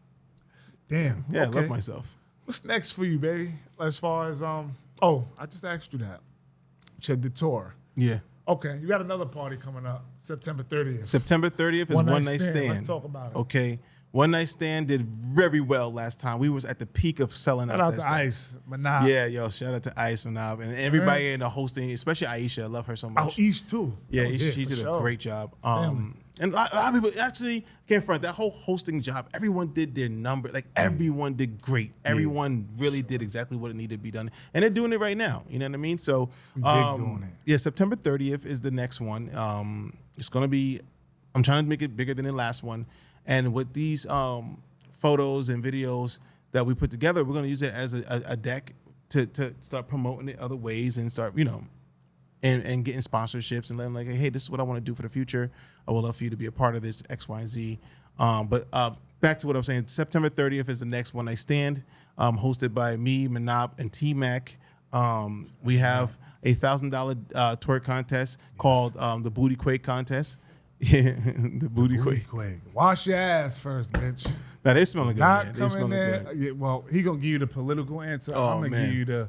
Damn. yeah. Okay. I love myself. What's next for you, baby? As far as I just asked you that. You said the tour. Yeah. Okay, you got another party coming up, September 30th. September 30th is One Night Stand. Let's talk about it. Okay. One Night Stand did very well last time. We was at the peak of selling out. Shout out that to stuff. Ice, Manab. Yeah, yo, shout out to Ice Manab and everybody in the hosting, especially Aisha. I love her so much. Oh, East too. Yeah, oh, she did a great job. And a lot of people actually can't front that whole hosting job. Everyone did their number. Like everyone did great. Everyone really did exactly what it needed to be done, and they're doing it right now. You know what I mean? So, doing it. Yeah, September 30th is the next one. It's gonna be. I'm trying to make it bigger than the last one, and with these photos and videos that we put together, we're gonna use it as a deck to start promoting it other ways and start and getting sponsorships and letting like, hey, this is what I want to do for the future. I would love for you to be a part of this X, Y, and Z. But back to what I was saying, September 30th is the next One Night Stand, hosted by me, Manab, and T-Mac. We have a $1,000 twerk contest called the Booty Quake Contest. Yeah, the Booty Quake. Wash your ass first, bitch. Now, they smelling good, Not man. They coming smelling there. good. Yeah, well, he gonna give you the political answer. I'm gonna man. give you the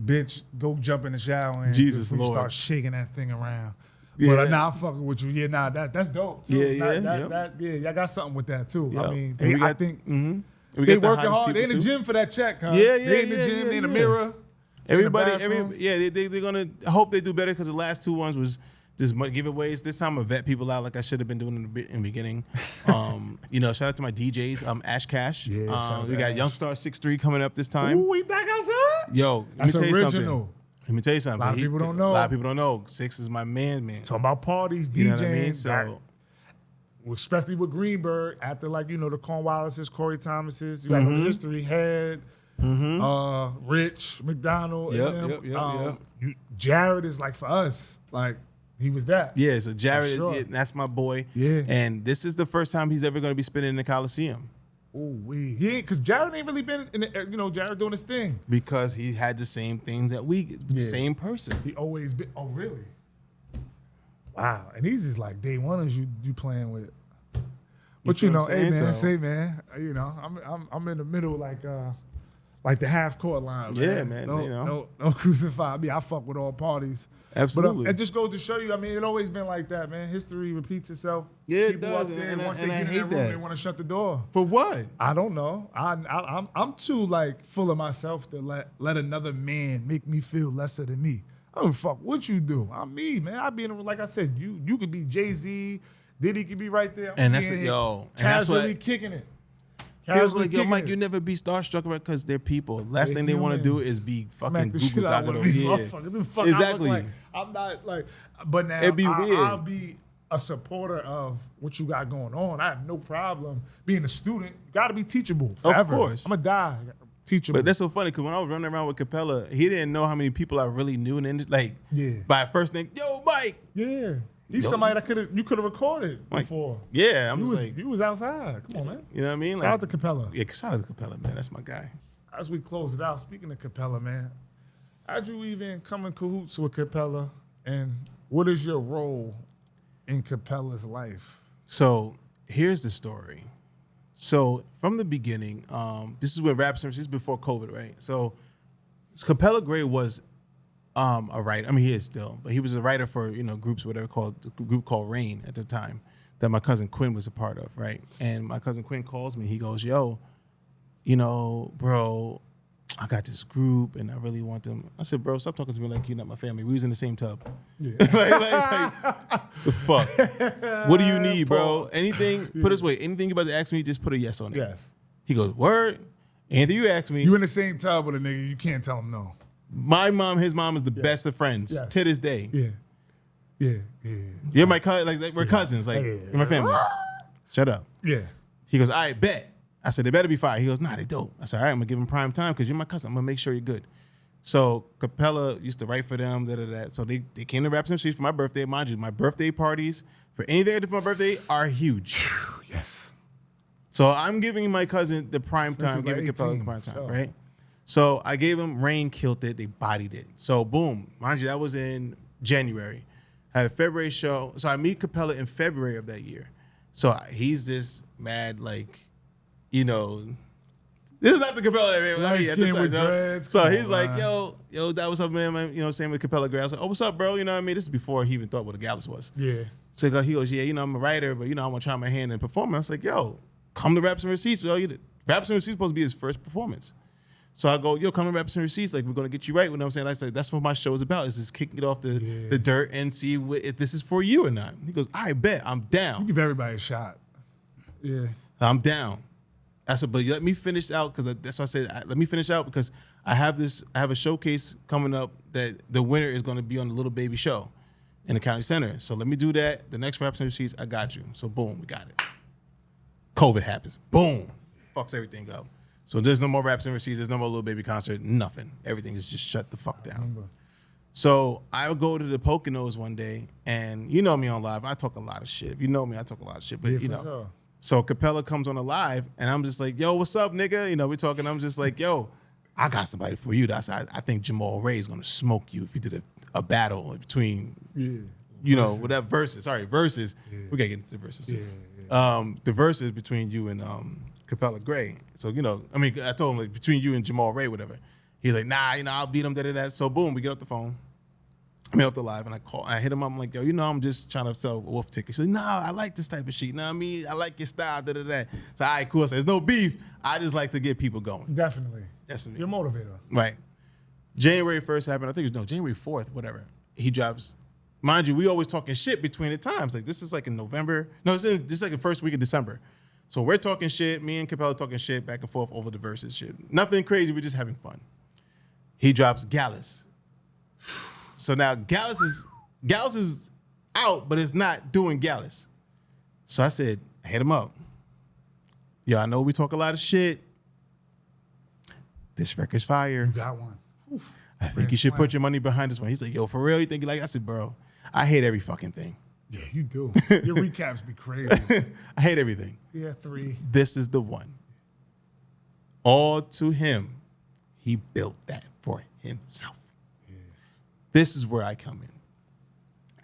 bitch, go jump in the shower and Jesus we Lord. start shaking that thing around. Yeah. But I'm not fucking with you. Yeah, nah, that's dope. Too. Yeah, Y'all got something with that too. Yep. I mean, And we got- I think We they got the working hottest hard. They in people, the too. gym for that check, huh? Yeah, They in the gym, they in the mirror. Everybody, in the bathroom. they're gonna. I hope they do better because the last two ones was There's more giveaways. This time I vet people out like I should have been doing in the beginning. Shout out to my DJs, Ash Cash. Yeah, we got Youngstar 6'3" coming up this time. Ooh, we back outside? Yo, That's let me tell you original. something. Let me tell you something. A lot of people don't know. A lot of people don't know. Six is my man. Talking about parties, DJing. You know what I mean? So, especially with Greenberg, after the Cornwallis's, Corey Thomas's, you got history, Head, Rich, McDonald. Yep. Jared is like for us, like he was that. Yeah, so Jared, sure. That's my boy. Yeah. And this is the first time he's ever going to be spinning in the Coliseum. He ain't, because Jared ain't really been in the, Jared doing his thing. Because he had the same things that same person. He always been, oh really? Wow. And he's just like day one as you playing with. But hey man, say man, I'm in the middle like the half court line. Yeah, man. man. No crucify me. I fuck with all parties. Absolutely. But it just goes to show you. I mean, it always been like that, man. History repeats itself. Yeah, it People does. up there, And once I they get in hate that room, that. they want to shut the door. For what? I don't know. I'm too full of myself to let another man make me feel lesser than me. I don't fuck what you do. I'm me, man. I be in like I said. You could be Jay-Z. Diddy could be right there. And that's it, yo. And that's casually what kicking it. He was like, yo, Mike, you never be starstruck because they're people. Last thing they want to do is be fucking the shit out of these motherfuckers. Exactly. I'm not but now It'd be weird. I'll be a supporter of what you got going on. I have no problem being a student. You got to be teachable forever. Of course. I'm gonna die teachable. But that's so funny because when I was running around with Capella, he didn't know how many people I really knew. And by first name, yo, Mike. Yeah. He's somebody that you could have recorded before. Yeah, you was outside. Come on, man. You know what I mean? Shout out to Capella. Yeah, shout out to Capella, man. That's my guy. As we close it out, speaking of Capella, man, how'd you even come in cahoots with Capella, and what is your role in Capella's life? So here's the story. So from the beginning, this is when Rap Service, this is before COVID, right? So Capella Grey was a writer. I mean, he is still, but he was a writer for groups, whatever the group called Rain at the time that my cousin Quinn was a part of, right? And my cousin Quinn calls me. He goes, "Yo, bro, I got this group and I really want them." I said, "Bro, stop talking to me like you're not my family. We was in the same tub." Yeah. It's like, the fuck? What do you need, bro? Anything? Put it this way, anything you about to ask me, just put a yes on it. Yes. He goes, "Word." Anything you ask me, you in the same tub with a nigga, you can't tell him no. My mom, his mom is the best of friends to this day. Yeah. You're my cousin. Like we're cousins. Like you're my family. Shut up. Yeah. He goes, "I bet." I said, "They better be fire." He goes, "Nah, they dope." I said, "All right, I'm gonna give them prime time because you're my cousin. I'm gonna make sure you're good." So Capella used to write for them. So they came to Raps and Streets for my birthday. Mind you, my birthday parties for anything I do for my birthday are huge. Yes. So I'm giving my cousin the prime time, giving Capella the prime time, right? So I gave him Rain, killed it, they bodied it. So boom, mind you, that was in January. I had a February show. So I meet Capella in February of that year. So he's this mad, this is not the Capella area. So he's like, yo, that was up, man, same with Capella Grey. I was like, "Oh, what's up, bro?" You know what I mean? This is before he even thought what a Gallus was. Yeah. So he goes, "Yeah, I'm a writer, but I want to try my hand in performing." I was like, "Yo, come to Raps and Receipts." Raps and Receipts supposed to be his first performance. So I go, "Yo, come to Raps and Receipts. Like, we're going to get you right." You know what I'm saying? Like, that's what my show is about, is just kicking it off the dirt and see if this is for you or not. He goes, "I bet. I'm down." You give everybody a shot. Yeah. I'm down. I said, "But let me finish out," because that's why I said, "Let me finish out because I have a showcase coming up that the winner is going to be on the Little Baby show in the county center. So let me do that. The next Raps and Receipts, I got you." So boom, we got it. COVID happens. Boom. Fucks everything up. So there's no more Raps and Receipts. There's no more Little Baby concert. Nothing. Everything is just shut the fuck down. So I would go to the Poconos one day, and you know me on live. I talk a lot of shit. If you know me, I talk a lot of shit. But Sure. So Capella comes on a live, and I'm just like, "Yo, what's up, nigga?" We're talking. I'm just like, "Yo, I got somebody for you." I think Jamal Ray is gonna smoke you if you did a battle between, whatever verses. Sorry, verses. Yeah. We gotta get into the verses. Yeah. The verses between you and Capella Grey. So, I told him between you and Jamal Ray, whatever. He's like, "Nah, I'll beat him, da-da-da." So boom, we get off the phone. I mean, off the live, and I hit him up. I'm like, "Yo, I'm just trying to sell Wolf tickets." He's like, "Nah, I like this type of shit. You know what I mean? I like your style, da-da-da." So, all right, cool. So there's no beef. I just like to get people going. Definitely. That's me. You're a motivator. Right. January 1st happened. I think it was January 4th, whatever. He drops mind you, we always talking shit between the times. Like this is like in November. No, this is like the first week of December. So we're talking shit. Me and Capella talking shit back and forth over the verses shit. Nothing crazy. We're just having fun. He drops Gallus. So now Gallus is out, but it's not doing Gallus. So I said, hit him up. Yo, I know we talk a lot of shit. This record's fire. You got one. Oof. I think you should put your money behind this one. He's like, yo, for real? You think you like? I said, bro, I hate every fucking thing. Yeah, you do. Your recaps be crazy. I hate everything. Yeah, 3. This is the one. All to him. He built that for himself. Yeah. This is where I come in.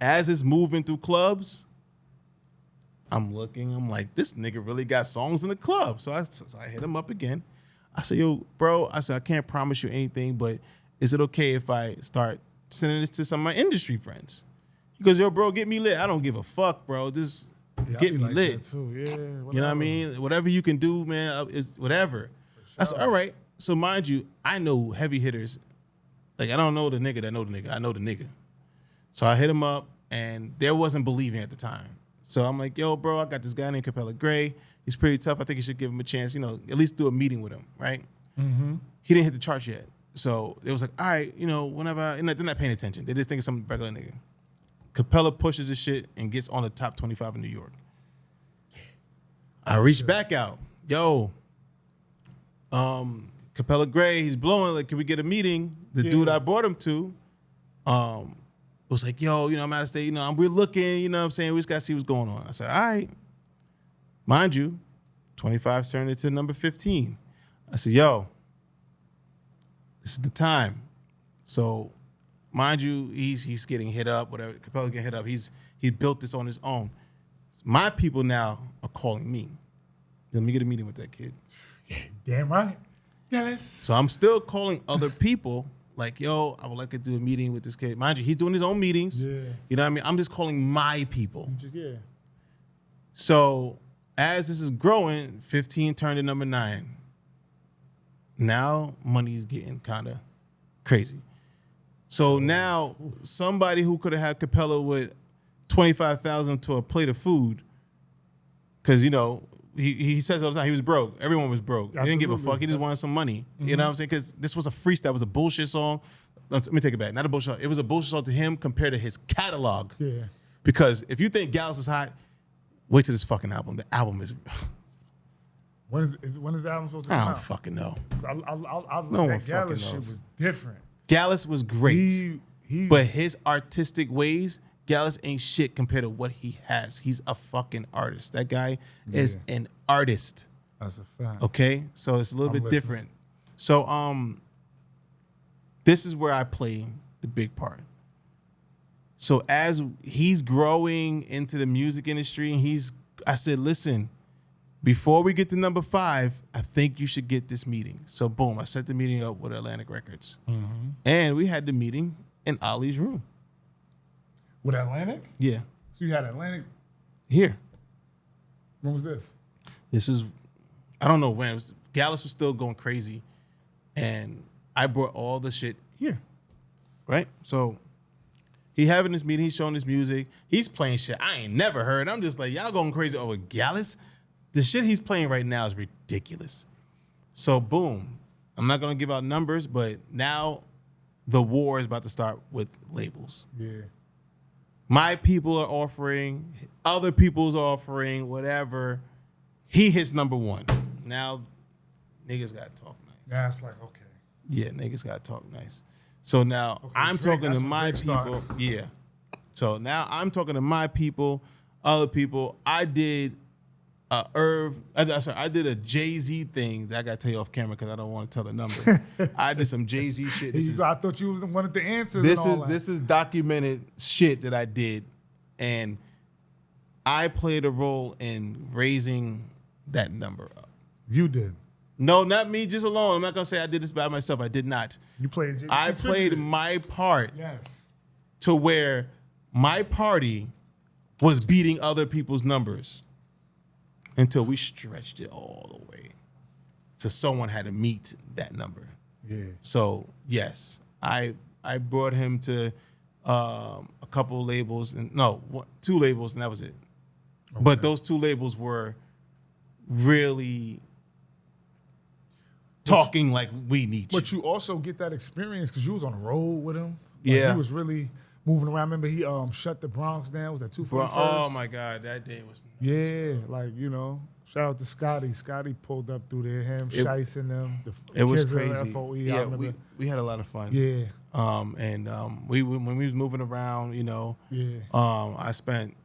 As it's moving through clubs, I'm looking, I'm like, this nigga really got songs in the club. So I hit him up again. I said, yo, bro, I can't promise you anything, but is it okay if I start sending this to some of my industry friends? He goes, yo, bro, get me lit. I don't give a fuck, bro. Just get me lit. Too. Yeah, you know what I mean? Whatever you can do, man, is whatever. Sure. I said, all right. So mind you, I know heavy hitters. Like, I don't know the nigga that know the nigga. I know the nigga. So I hit him up, and there wasn't believing at the time. So I'm like, yo, bro, I got this guy named Capella Grey. He's pretty tough. I think you should give him a chance, at least do a meeting with him, right? Mm-hmm. He didn't hit the charts yet. So it was like, all right, whenever, and they're not paying attention. They just think it's some regular nigga. Capella pushes this shit and gets on the top 25 in New York. I reached back out. Yo, Capella Grey, he's blowing. Like, can we get a meeting? The dude I brought him to was like, yo, I'm out of state. We're looking, what I'm saying? We just got to see what's going on. I said, all right. Mind you, 25's turned into number 15. I said, yo, this is the time. So, mind you, he's getting hit up, whatever. Capella getting hit up. He built this on his own. My people now are calling me. Let me get a meeting with that kid. Yeah, damn right. Yeah, so I'm still calling other people like, yo, I would like to do a meeting with this kid. Mind you, he's doing his own meetings. Yeah. You know what I mean? I'm just calling my people. Yeah. So as this is growing, 15 turned to number 9. Now money's getting kind of crazy. So now somebody who could have had Capella with $25,000 to a plate of food, because he says all the time he was broke. Everyone was broke. Absolutely. He didn't give a fuck. He just wanted some money. Mm-hmm. You know what I'm saying? Because this was a freestyle. It was a bullshit song. Let me take it back. Not a bullshit song. It was a bullshit song to him compared to his catalog. Yeah. Because if you think Gallus is hot, wait till this fucking album. The album is. When is the album supposed to come out? I don't fucking know. No one fucking knows. Shit was different. Gallus was great, but his artistic ways, Gallus ain't shit compared to what he has. He's a fucking artist. That guy is an artist. That's a fact. Okay? So it's a little bit different. So this is where I play the big part. So as he's growing into the music industry, I said, listen, before we get to number 5, I think you should get this meeting. So boom, I set the meeting up with Atlantic Records. Mm-hmm. And we had the meeting in Ali's room. With Atlantic? Yeah. So you had Atlantic? Here. When was this? This was, I don't know when. Gallus was still going crazy. And I brought all the shit here. Right? So he having this meeting. He's showing his music. He's playing shit I ain't never heard. I'm just like, y'all going crazy over Gallus? The shit he's playing right now is ridiculous. So boom. I'm not going to give out numbers, but now the war is about to start with labels. Yeah. My people are offering, other people's offering, whatever. He hits number 1. Now, niggas got to talk nice. Yeah, it's like, okay. Yeah, niggas got to talk nice. So now I'm talking to my people. Yeah. So now I'm talking to my people, other people. I did I did a Jay-Z thing that I got to tell you off camera because I don't want to tell the number. I did some Jay-Z shit. I thought you was one of the answers. This is documented shit that I did, and I played a role in raising that number up. You did? No, not me, just alone. I'm not gonna say I did this by myself. I did not. You played. I played my part. Yes. To where my party was beating other people's numbers. Until we stretched it all the way to someone had to meet that number. Yeah. So yes, I brought him to a couple labels, and two labels, and that was it. Okay. But those two labels were really talking like we need you. But you also get that experience because you was on the road with him. Yeah. He was really moving around. Remember he shut the Bronx down. Was that 241st? Oh my God, that day was nuts. Yeah, like, you know, shout out to Scotty. Scotty pulled up through there, him, Shice and them. It was crazy. FOE, yeah, we had a lot of fun. Yeah. When we was moving around, you know, I spent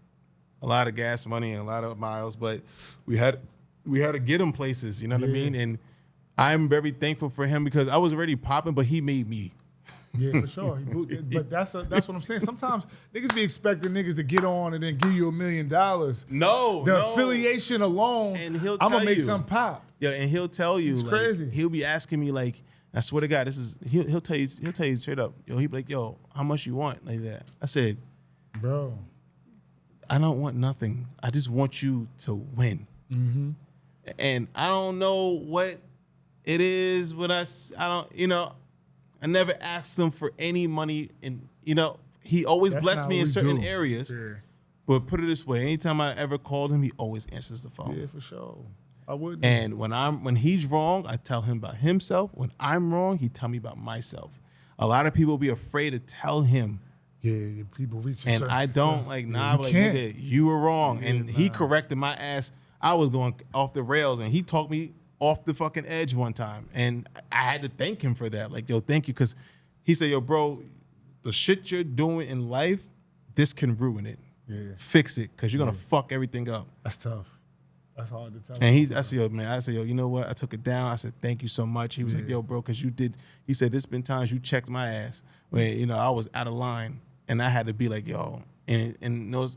a lot of gas money and a lot of miles, but we had to get him places, you know what I mean? And I'm very thankful for him because I was already popping, but he made me. Yeah, for sure. But that's what I'm saying. Sometimes niggas be expecting niggas to get on and then give you $1 million. No, the affiliation alone, and he'll I'm tell gonna make you. something pop. Yeah, and he'll tell you. It's like, crazy. He'll be asking me like, I swear to God, this is. He'll tell you straight up. Yo, he'll be like, yo, how much you want like that? I said, bro, I don't want nothing. I just want you to win. Mm-hmm. And I don't know what it is. What I don't, you know. I never asked him for any money, and you know he always blessed me in certain areas. Yeah. But put it this way: anytime I ever called him, he always answers the phone. Yeah, for sure. I would. And when he's wrong, I tell him about himself. When I'm wrong, he tell me about myself. A lot of people be afraid to tell him. Yeah, people reach. And I don't like nigga, you were wrong, and he corrected my ass. I was going off the rails, and he talked me off the fucking edge one time, and I had to thank him for that. Like, yo, thank you, because he said, yo, bro, the shit you're doing in life, this can ruin it. Yeah. Fix it, because you're gonna fuck everything up. That's tough. That's hard to tell. And I said, yo, you know what? I took it down. I said, thank you so much. He was like, yo, bro, because you did. He said, there's been times you checked my ass when, you know, I was out of line, and I had to be like, yo, and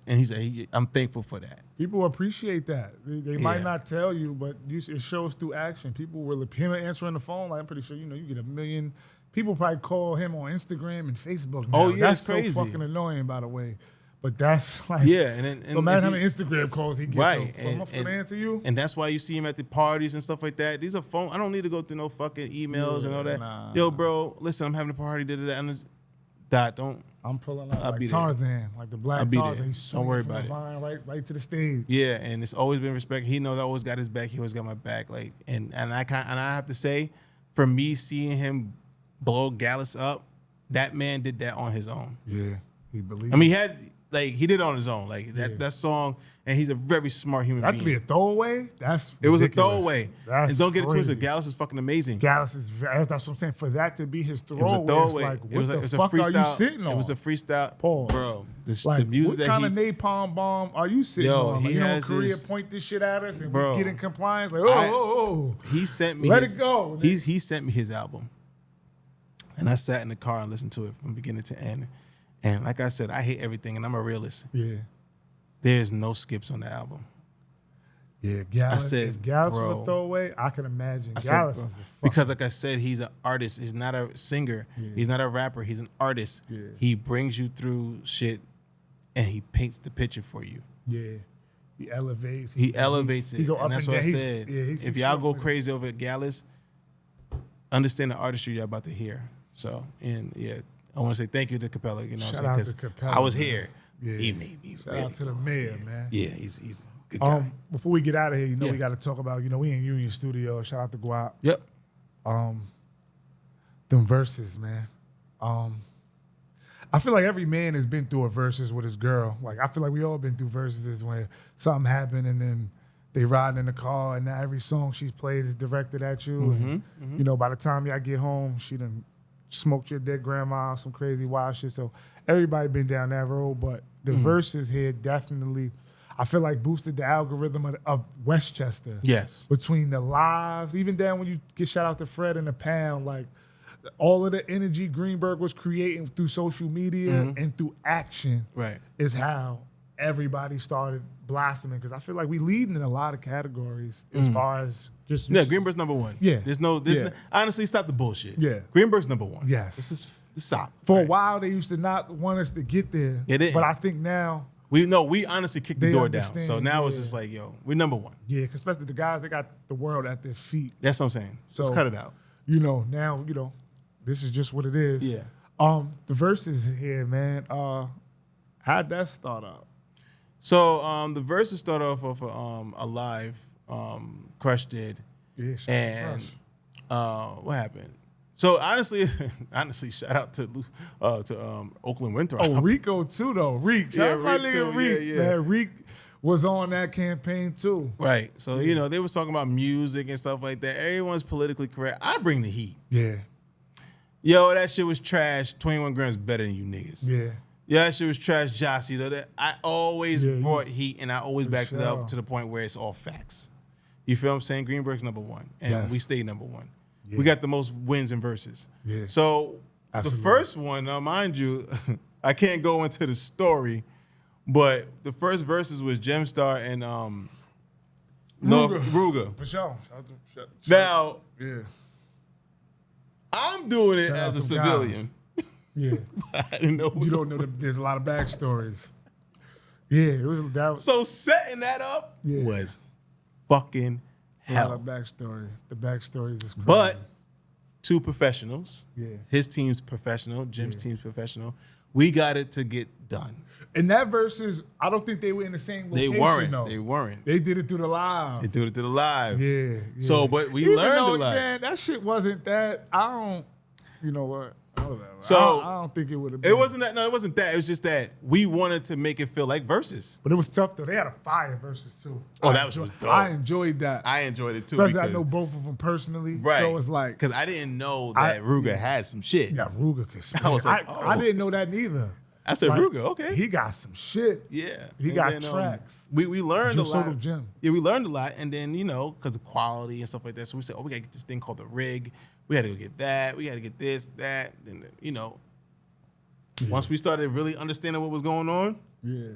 he said, I'm thankful for that. People appreciate that. They might not tell you, but it shows through action. People will him answering the phone. Like, I'm pretty sure, you know, you get 1 million. People probably call him on Instagram and Facebook now. Oh, yeah, that's crazy. So fucking annoying, by the way. But that's like, and so imagine how many Instagram calls he gets. Right, so, I'm going to answer you. And that's why you see him at the parties and stuff like that. These are phone. I don't need to go through no fucking emails and all that. Nah. Yo, bro, listen, I'm having a party. Don't. I'm pulling out like Tarzan, like the black Tarzan. He's don't worry about it. Right to the stage. Yeah, and it's always been respect. He knows I always got his back. He always got my back. Like, and I have to say, for me seeing him blow Gallus up, that man did that on his own. Yeah, he believed. I mean, he did it on his own. Like that song, and he's a very smart human being. That could be a throwaway. It was a throwaway. That's and don't get it crazy. twisted. Gallus is fucking amazing. That's what I'm saying. For that to be his throwaway, it was a throwaway. Like, what the fuck are you sitting on? It was a freestyle. Pause. Bro, like, the music what that kind of napalm bomb are you sitting on? Like, he has Korea point this shit at us and we get in compliance. Like, he sent me. Let it go. He sent me his album, and I sat in the car and listened to it from beginning to end. And like I said, I hate everything, and I'm a realist. Yeah. There's no skips on the album. Yeah, Gallus. If Gallus was a throwaway, I can imagine. Gallus is a because, like I said, he's an artist. He's not a singer. Yeah. He's not a rapper. He's an artist. Yeah. He brings you through shit, and he paints the picture for you. Yeah. He elevates. He elevates it. He go up and that's and what down. I said. If y'all go crazy over Gallus, understand the artistry you're about to hear. So, and I want to say thank you to Capella. You know, shout out to Capella. I was here. Yeah. He made me. Shout out to the mayor, man. Yeah, he's a good guy. Before we get out of here, we got to talk about. We in Union Studio. Shout out to Guap. Yep. Them verses, man. I feel like every man has been through a verses with his girl. Like, I feel like we all been through verses when something happened and then they riding in the car and now every song she's played is directed at you. Mm-hmm, and, by the time y'all get home, she done smoked your dead grandma, some crazy wild shit. So everybody been down that road, but the verses here definitely, I feel like boosted the algorithm of Westchester. Yes. Between the lives, even down when you get shout out to Fred and the Pound, like all of the energy Greenberg was creating through social media and through action is how everybody started blossoming. Because I feel like we leading in a lot of categories as far as just Greenberg's number one. Yeah. Honestly, stop the bullshit. Yeah. Greenberg's number one. Yes. This is stop. For a while, they used to not want us to get there. It is. But I think now we honestly kicked the door down. So now it's yeah. just like, yo, we're number one. Yeah, because especially the guys, they got the world at their feet. That's what I'm saying. So let's cut it out. Now, this is just what it is. Yeah. The verses here, man. How'd that start out? So the verses start off of a live Crush did. Yeah, and what happened? So honestly, shout out to Oakland Winthrop. Oh, Rico too though. Reek. Shout out my Reek nigga too. Reek. Yeah. Man, Reek was on that campaign too. Right. So they was talking about music and stuff like that. Everyone's politically correct. I bring the heat. Yeah. Yo, that shit was trash. 21 grams better than you niggas. Yeah. Yeah, that shit was trash, Jossie. That I always brought heat, and I always backed it up to the point where it's all facts. You feel what I'm saying? Greenberg's number one, and we stay number one. Yeah. We got the most wins in verses. Yeah. So the first one, mind you, I can't go into the story, but the first verses was Gemstar and Ruger. For sure. Now, yeah. I'm doing it as a civilian. Yeah. I didn't know. You don't know that there's a lot of backstories. Yeah, it was that. So setting that up was fucking hell. A lot of backstories. The backstories is crazy. But two professionals. Yeah. His team's professional. Jim's team's professional. We got it to get done. And that versus, I don't think they were in the same location. They weren't. They did it through the live. They did it through the live. Yeah. So, but we learned a lot. Man, that shit wasn't that. You know what? So I don't think it would have been. It wasn't that. No, it wasn't that. It was just that we wanted to make it feel like verses. But it was tough though. They had a fire verses too. That was dope. I enjoyed that. I enjoyed it too. Especially I know both of them personally. Right. So it's like because I didn't know that Ruger had some shit. Yeah, Ruger could spit. I was like, I didn't know that neither. I said, like, Ruger, okay. He got some shit. Yeah. He got tracks. We learned a lot. Jim. Yeah, we learned a lot. And then, because of quality and stuff like that. So we said, we got to get this thing called the rig. We had to go get that. We got to get this, that. And, once we started really understanding what was going on. Yeah.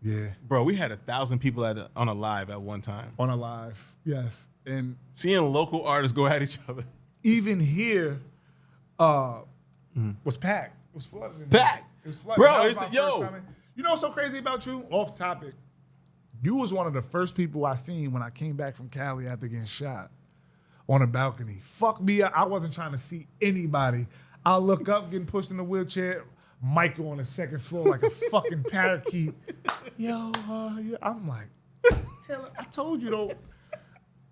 Yeah. Bro, we had 1,000 people on a live at one time. On a live, yes. And seeing local artists go at each other. Even here was packed. It was flooded. Packed. It was flooded. Bro, you know what's so crazy about you? Off topic. You was one of the first people I seen when I came back from Cali after getting shot on a balcony. Fuck me, I wasn't trying to see anybody. I look up, getting pushed in the wheelchair. Michael on the second floor like a fucking parakeet. Yo, I'm like, I told you don't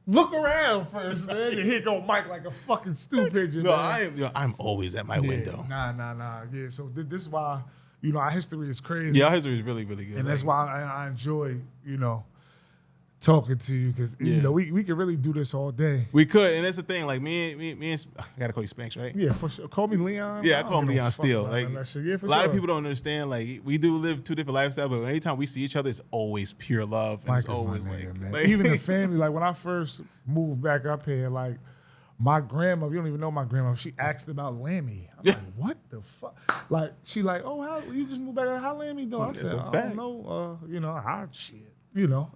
look around first, man. And here go Mike like a fucking stool pigeon. No, man. I'm always at my window. Nah. Yeah, so this is why, our history is crazy. Yeah, our history is really, really good. And that's why I enjoy, talking to you because we could really do this all day. We could, and that's the thing. Like me and I gotta call you Spanx, right? Yeah, for sure. Call me Leon. Yeah, I call him Leon still. Like yeah, a lot of people don't understand. Like we do live two different lifestyles, but anytime we see each other, it's always pure love. And it's always like even the family. Like when I first moved back up here, like my grandma, you don't even know my grandma. She asked about Lammy. I'm like, what the fuck? Like she like, oh, how you just moved back? How Lammy doing? I said, I don't know. Shit.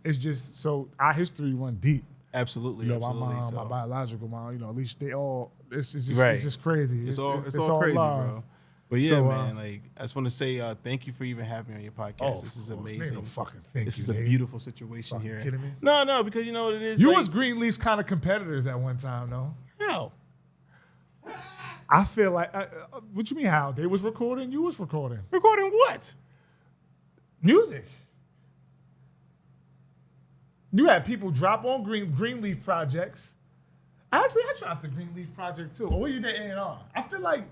It's just so our history run deep. Absolutely. My mom, my biological mom, at least they all. It's just crazy. It's all crazy, love. Bro. But yeah, man. Like I just want to say thank you for even having me on your podcast. This is amazing. This is a beautiful situation here. Kidding me? No, because you know what it is. You was Greenleaf's kind of competitors at one time, though. How? I feel like. What you mean? How they was recording? You was recording. Recording what? Music. You had people drop on Greenleaf projects. Actually, I dropped the Greenleaf project too. Or you did A&R. I feel like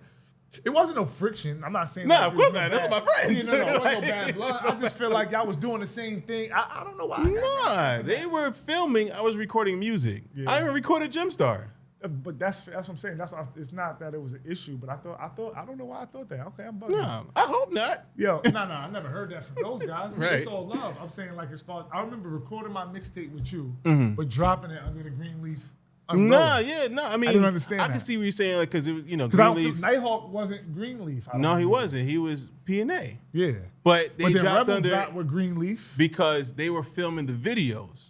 it wasn't no friction. I'm not saying. No, of course not. Those are my friends. No, it wasn't no bad blood. I just feel like y'all was doing the same thing. I don't know why. Nah, they were filming. I was recording music. Yeah. I even recorded Gemstar. But that's what I'm saying. It's not that it was an issue, but I don't know why I thought that. Okay, I'm bugging. No, I hope not. Yo, no, I never heard that from those guys. Right. It's all love. I'm saying like as far as I remember recording my mixtape with you, but dropping it under the Greenleaf. I mean, I didn't understand. I can see what you're saying, like, because Greenleaf. Nighthawk wasn't Greenleaf. No, he wasn't. He was P&A. Yeah, but they dropped Rebel under with Greenleaf because they were filming the videos,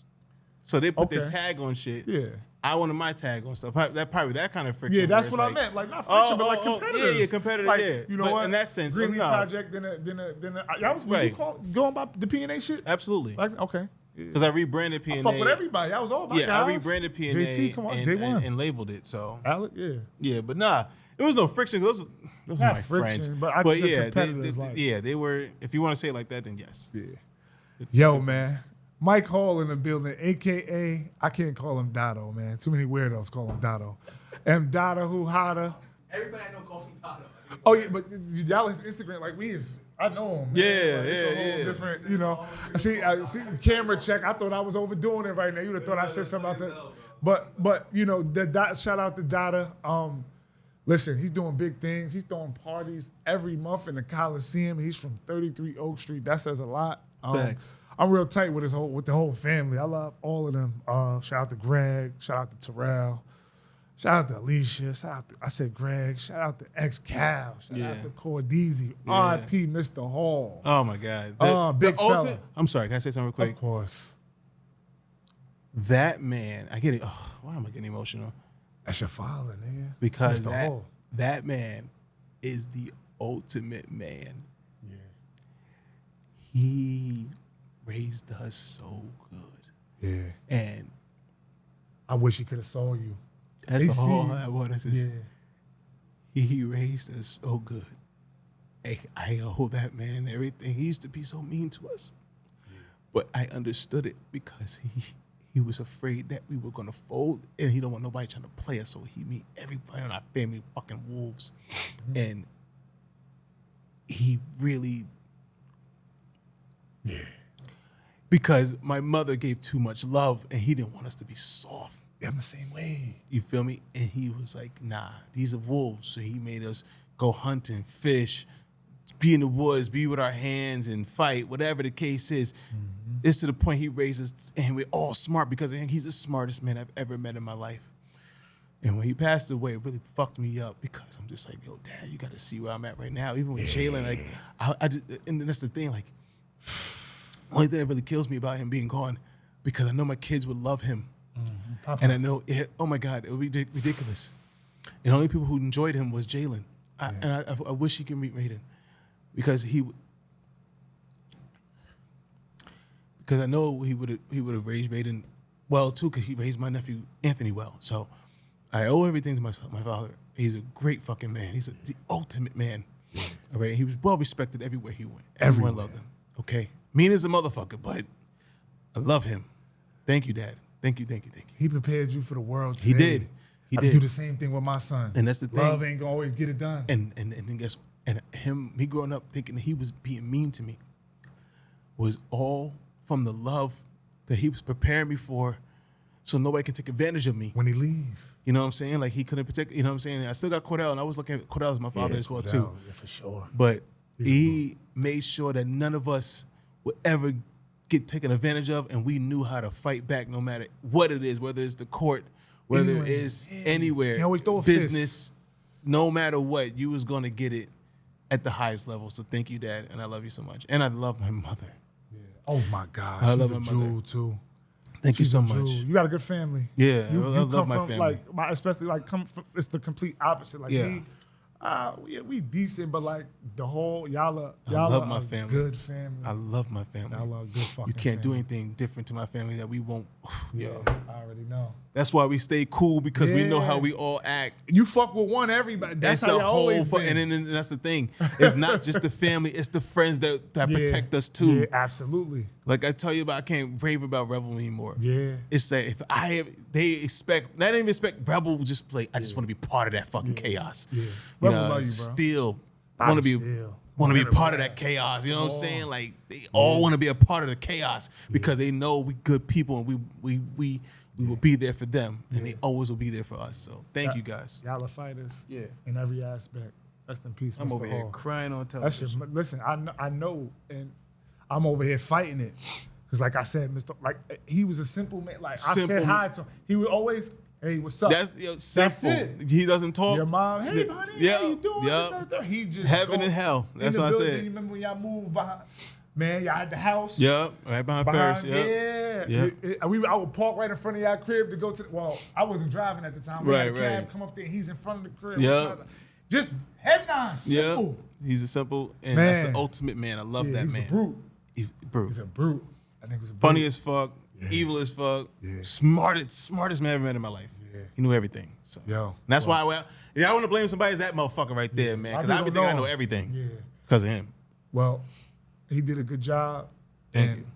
so they put their tag on shit. Yeah. I wanted my tag on stuff. That kind of friction. Yeah, that's what I meant. Like not friction, but like competitors. Yeah, competitors. Like, yeah, you know what? In that sense, Greenleaf project. Then y'all was going by the P&A shit. Absolutely. Like, okay. Because I rebranded P&A. I fuck with everybody. That was all my guys. I rebranded P&A JT, come on, day one. and labeled it. So Alec, yeah. Yeah, but nah. It was no friction. Those are Not my friction, friends. but I just said yeah, competitors, like- they were. If you want to say it like that, then yes. Yeah. Yo, man. Mike Hall in the building, a.k.a. I can't call him Dotto, man. Too many weirdos call him Dotto. M Dotta, who hotter. Everybody I know calls him Tato. Oh, yeah, but y'all his Instagram, like I know him, man. Yeah, Like, it's a whole different, you know. I see the camera check. I thought I was overdoing it right now. You'd have thought I said something about that. But you know, shout out to Dotta. Listen, he's doing big things. He's throwing parties every month in the Coliseum. He's from 33 Oak Street. That says a lot. Thanks. I'm real tight with the whole family. I love all of them. Shout out to Greg. Shout out to Terrell. Shout out to Alicia. I said Greg. Shout out to X-Cal. Shout out to Cordeezy. Yeah. R.I.P. Mr. Hall. Oh my God. Big fella. I'm sorry. Can I say something real quick? Of course. That man, I get it. Oh, why am I getting emotional? That's your father, nigga. Because It's Mr. Hall. that man is the ultimate man. Yeah. He raised us so good. Yeah. And I wish he could have saw you. that's AC. all I want to say. Yeah. He raised us so good. I owe that man everything. He used to be so mean to us. But I understood it because he was afraid that we were going to fold, and he don't want nobody trying to play us, so he made everybody in our family fucking wolves. And he really... Yeah. Because my mother gave too much love, and he didn't want us to be soft. Yeah, I'm the same way. You feel me? And he was like, nah, these are wolves. So he made us go hunting, fish, be in the woods, be with our hands and fight, whatever the case is. It's to the point he raised us, and we're all smart because he's the smartest man I've ever met in my life. And when he passed away, it really fucked me up because I'm just like, yo, Dad, you got to see where I'm at right now. Even with Jalen, like, I just, and that's the thing, like, only thing that really kills me about him being gone, because I know my kids would love him. Papa. And I know, oh my God, it would be ridiculous. And the only people who enjoyed him was Jalen. And I wish he could meet Raiden, because I know he would have raised Raiden well too, because he raised my nephew Anthony well. So I owe everything to my father. He's a great fucking man. He's the ultimate man. All right, he was well respected everywhere he went. Everyone loved him. Okay, mean as a motherfucker, but I love him. Thank you, Dad. Thank you. He prepared you for the world today. He did. He I did. do the same thing with my son. And that's the thing. Love ain't gonna always get it done. And guess, and me growing up thinking that he was being mean to me was all from the love that he was preparing me for, so nobody can take advantage of me. When he leave. You know what I'm saying? Like, he couldn't protect, you know what I'm saying? I still got Cordell, and I was looking at Cordell as my father as well, too. Yeah, for sure. But he made sure that none of us would ever get taken advantage of, and we knew how to fight back no matter what it is, whether it's the court, whether it is anywhere, You always throw a business, no matter what, you was going to get it at the highest level. So thank you, Dad, and I love you so much. And I love my mother. Yeah. Oh my God, I she's love a my jewel mother. too. Thank you She's so a much. jewel. You got a good family. Yeah, you I love come my from, family. Like, especially like come from. It's the complete opposite. Like Yeah. we decent, but like the whole y'all are love my a family. good family. I love my family. Y'all are a good fucking You can't do family. anything different to my family that we won't. Yeah, Yo. I already know. That's why we stay cool, because we know Yeah. how we all act. You fuck with one, everybody. That's It's how a y'all always whole been. and then that's the thing. It's not just the family, it's the friends that Yeah. protect us too. Yeah, absolutely. Like I tell you about, I can't rave about Rebel anymore. Yeah. It's that if they expect, not even expect Rebel just play, I just want to be part of that fucking chaos. Yeah. You Rebel know, love you, bro. still Body want to be still. part of that chaos. You know what I'm Oh. saying? Like they all want to be a part of the chaos because they know we good people and we will be there for them, and they always will be there for us. So thank you guys. Y'all are fighters. Yeah. In every aspect. Rest in peace, I'm Mr. over here Hall. crying on That television. shit, listen, I know, and I'm over here fighting it. Because like I said, he was a simple man. Like, I Simple. said hi to him. He would always, hey, what's up? That's simple. it. He doesn't talk. Your mom, hey, buddy, Yeah, how you doing? yeah. This, that, that. He just Heaven go and hell. in That's the what I building. said. You remember when y'all moved behind? Man, y'all had the house. Yep, right behind first. Yep. Yeah. Yep. I would park right in front of y'all crib to go to. Well, I wasn't driving at the time. We had a cab come up there. He's in front of the crib. Yep. Just head nod, simple. Yeah, he's a simple, and Man. that's the ultimate man. I love that he was man. a brute. Brute. He's a brute. I think he was a brute. Funny as fuck, evil as fuck, smartest man I've ever met in my life. Yeah. He knew everything. So. Yo, And that's why, if I want to blame somebody, it's that motherfucker right there, man. Because I be thinking I know everything. Yeah. Because of him. Well, he did a good job. Thank you.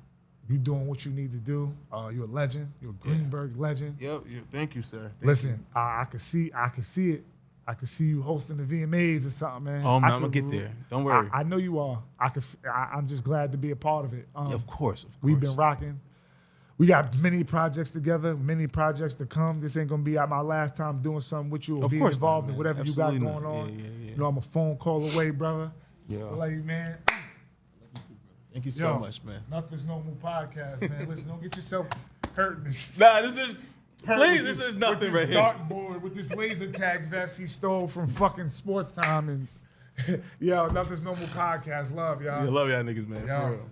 You doing what you need to do. You're a legend. You're a Greenberg legend. Yep. Thank you, sir. Listen, I can see it. I can see you hosting the VMAs or something, man. Oh, man, I'm gonna get there. Don't worry. I know you are. I'm just glad to be a part of it. Of course. We've been rocking. We got many projects together, many projects to come. This ain't gonna be my last time doing something with you or being involved in whatever Absolutely you got going on. Yeah. You know, I'm a phone call away, brother. Yeah. I love you, man. Thank you so much, man. Nothing's Normal podcast, man. Listen, don't get yourself hurt in this. Nah, this is nothing right here. Dartboard with this laser tag vest he stole from fucking Sports Time and yo, Nothing's Normal podcast. Love y'all. Yeah, love y'all niggas, man. Yo. For real.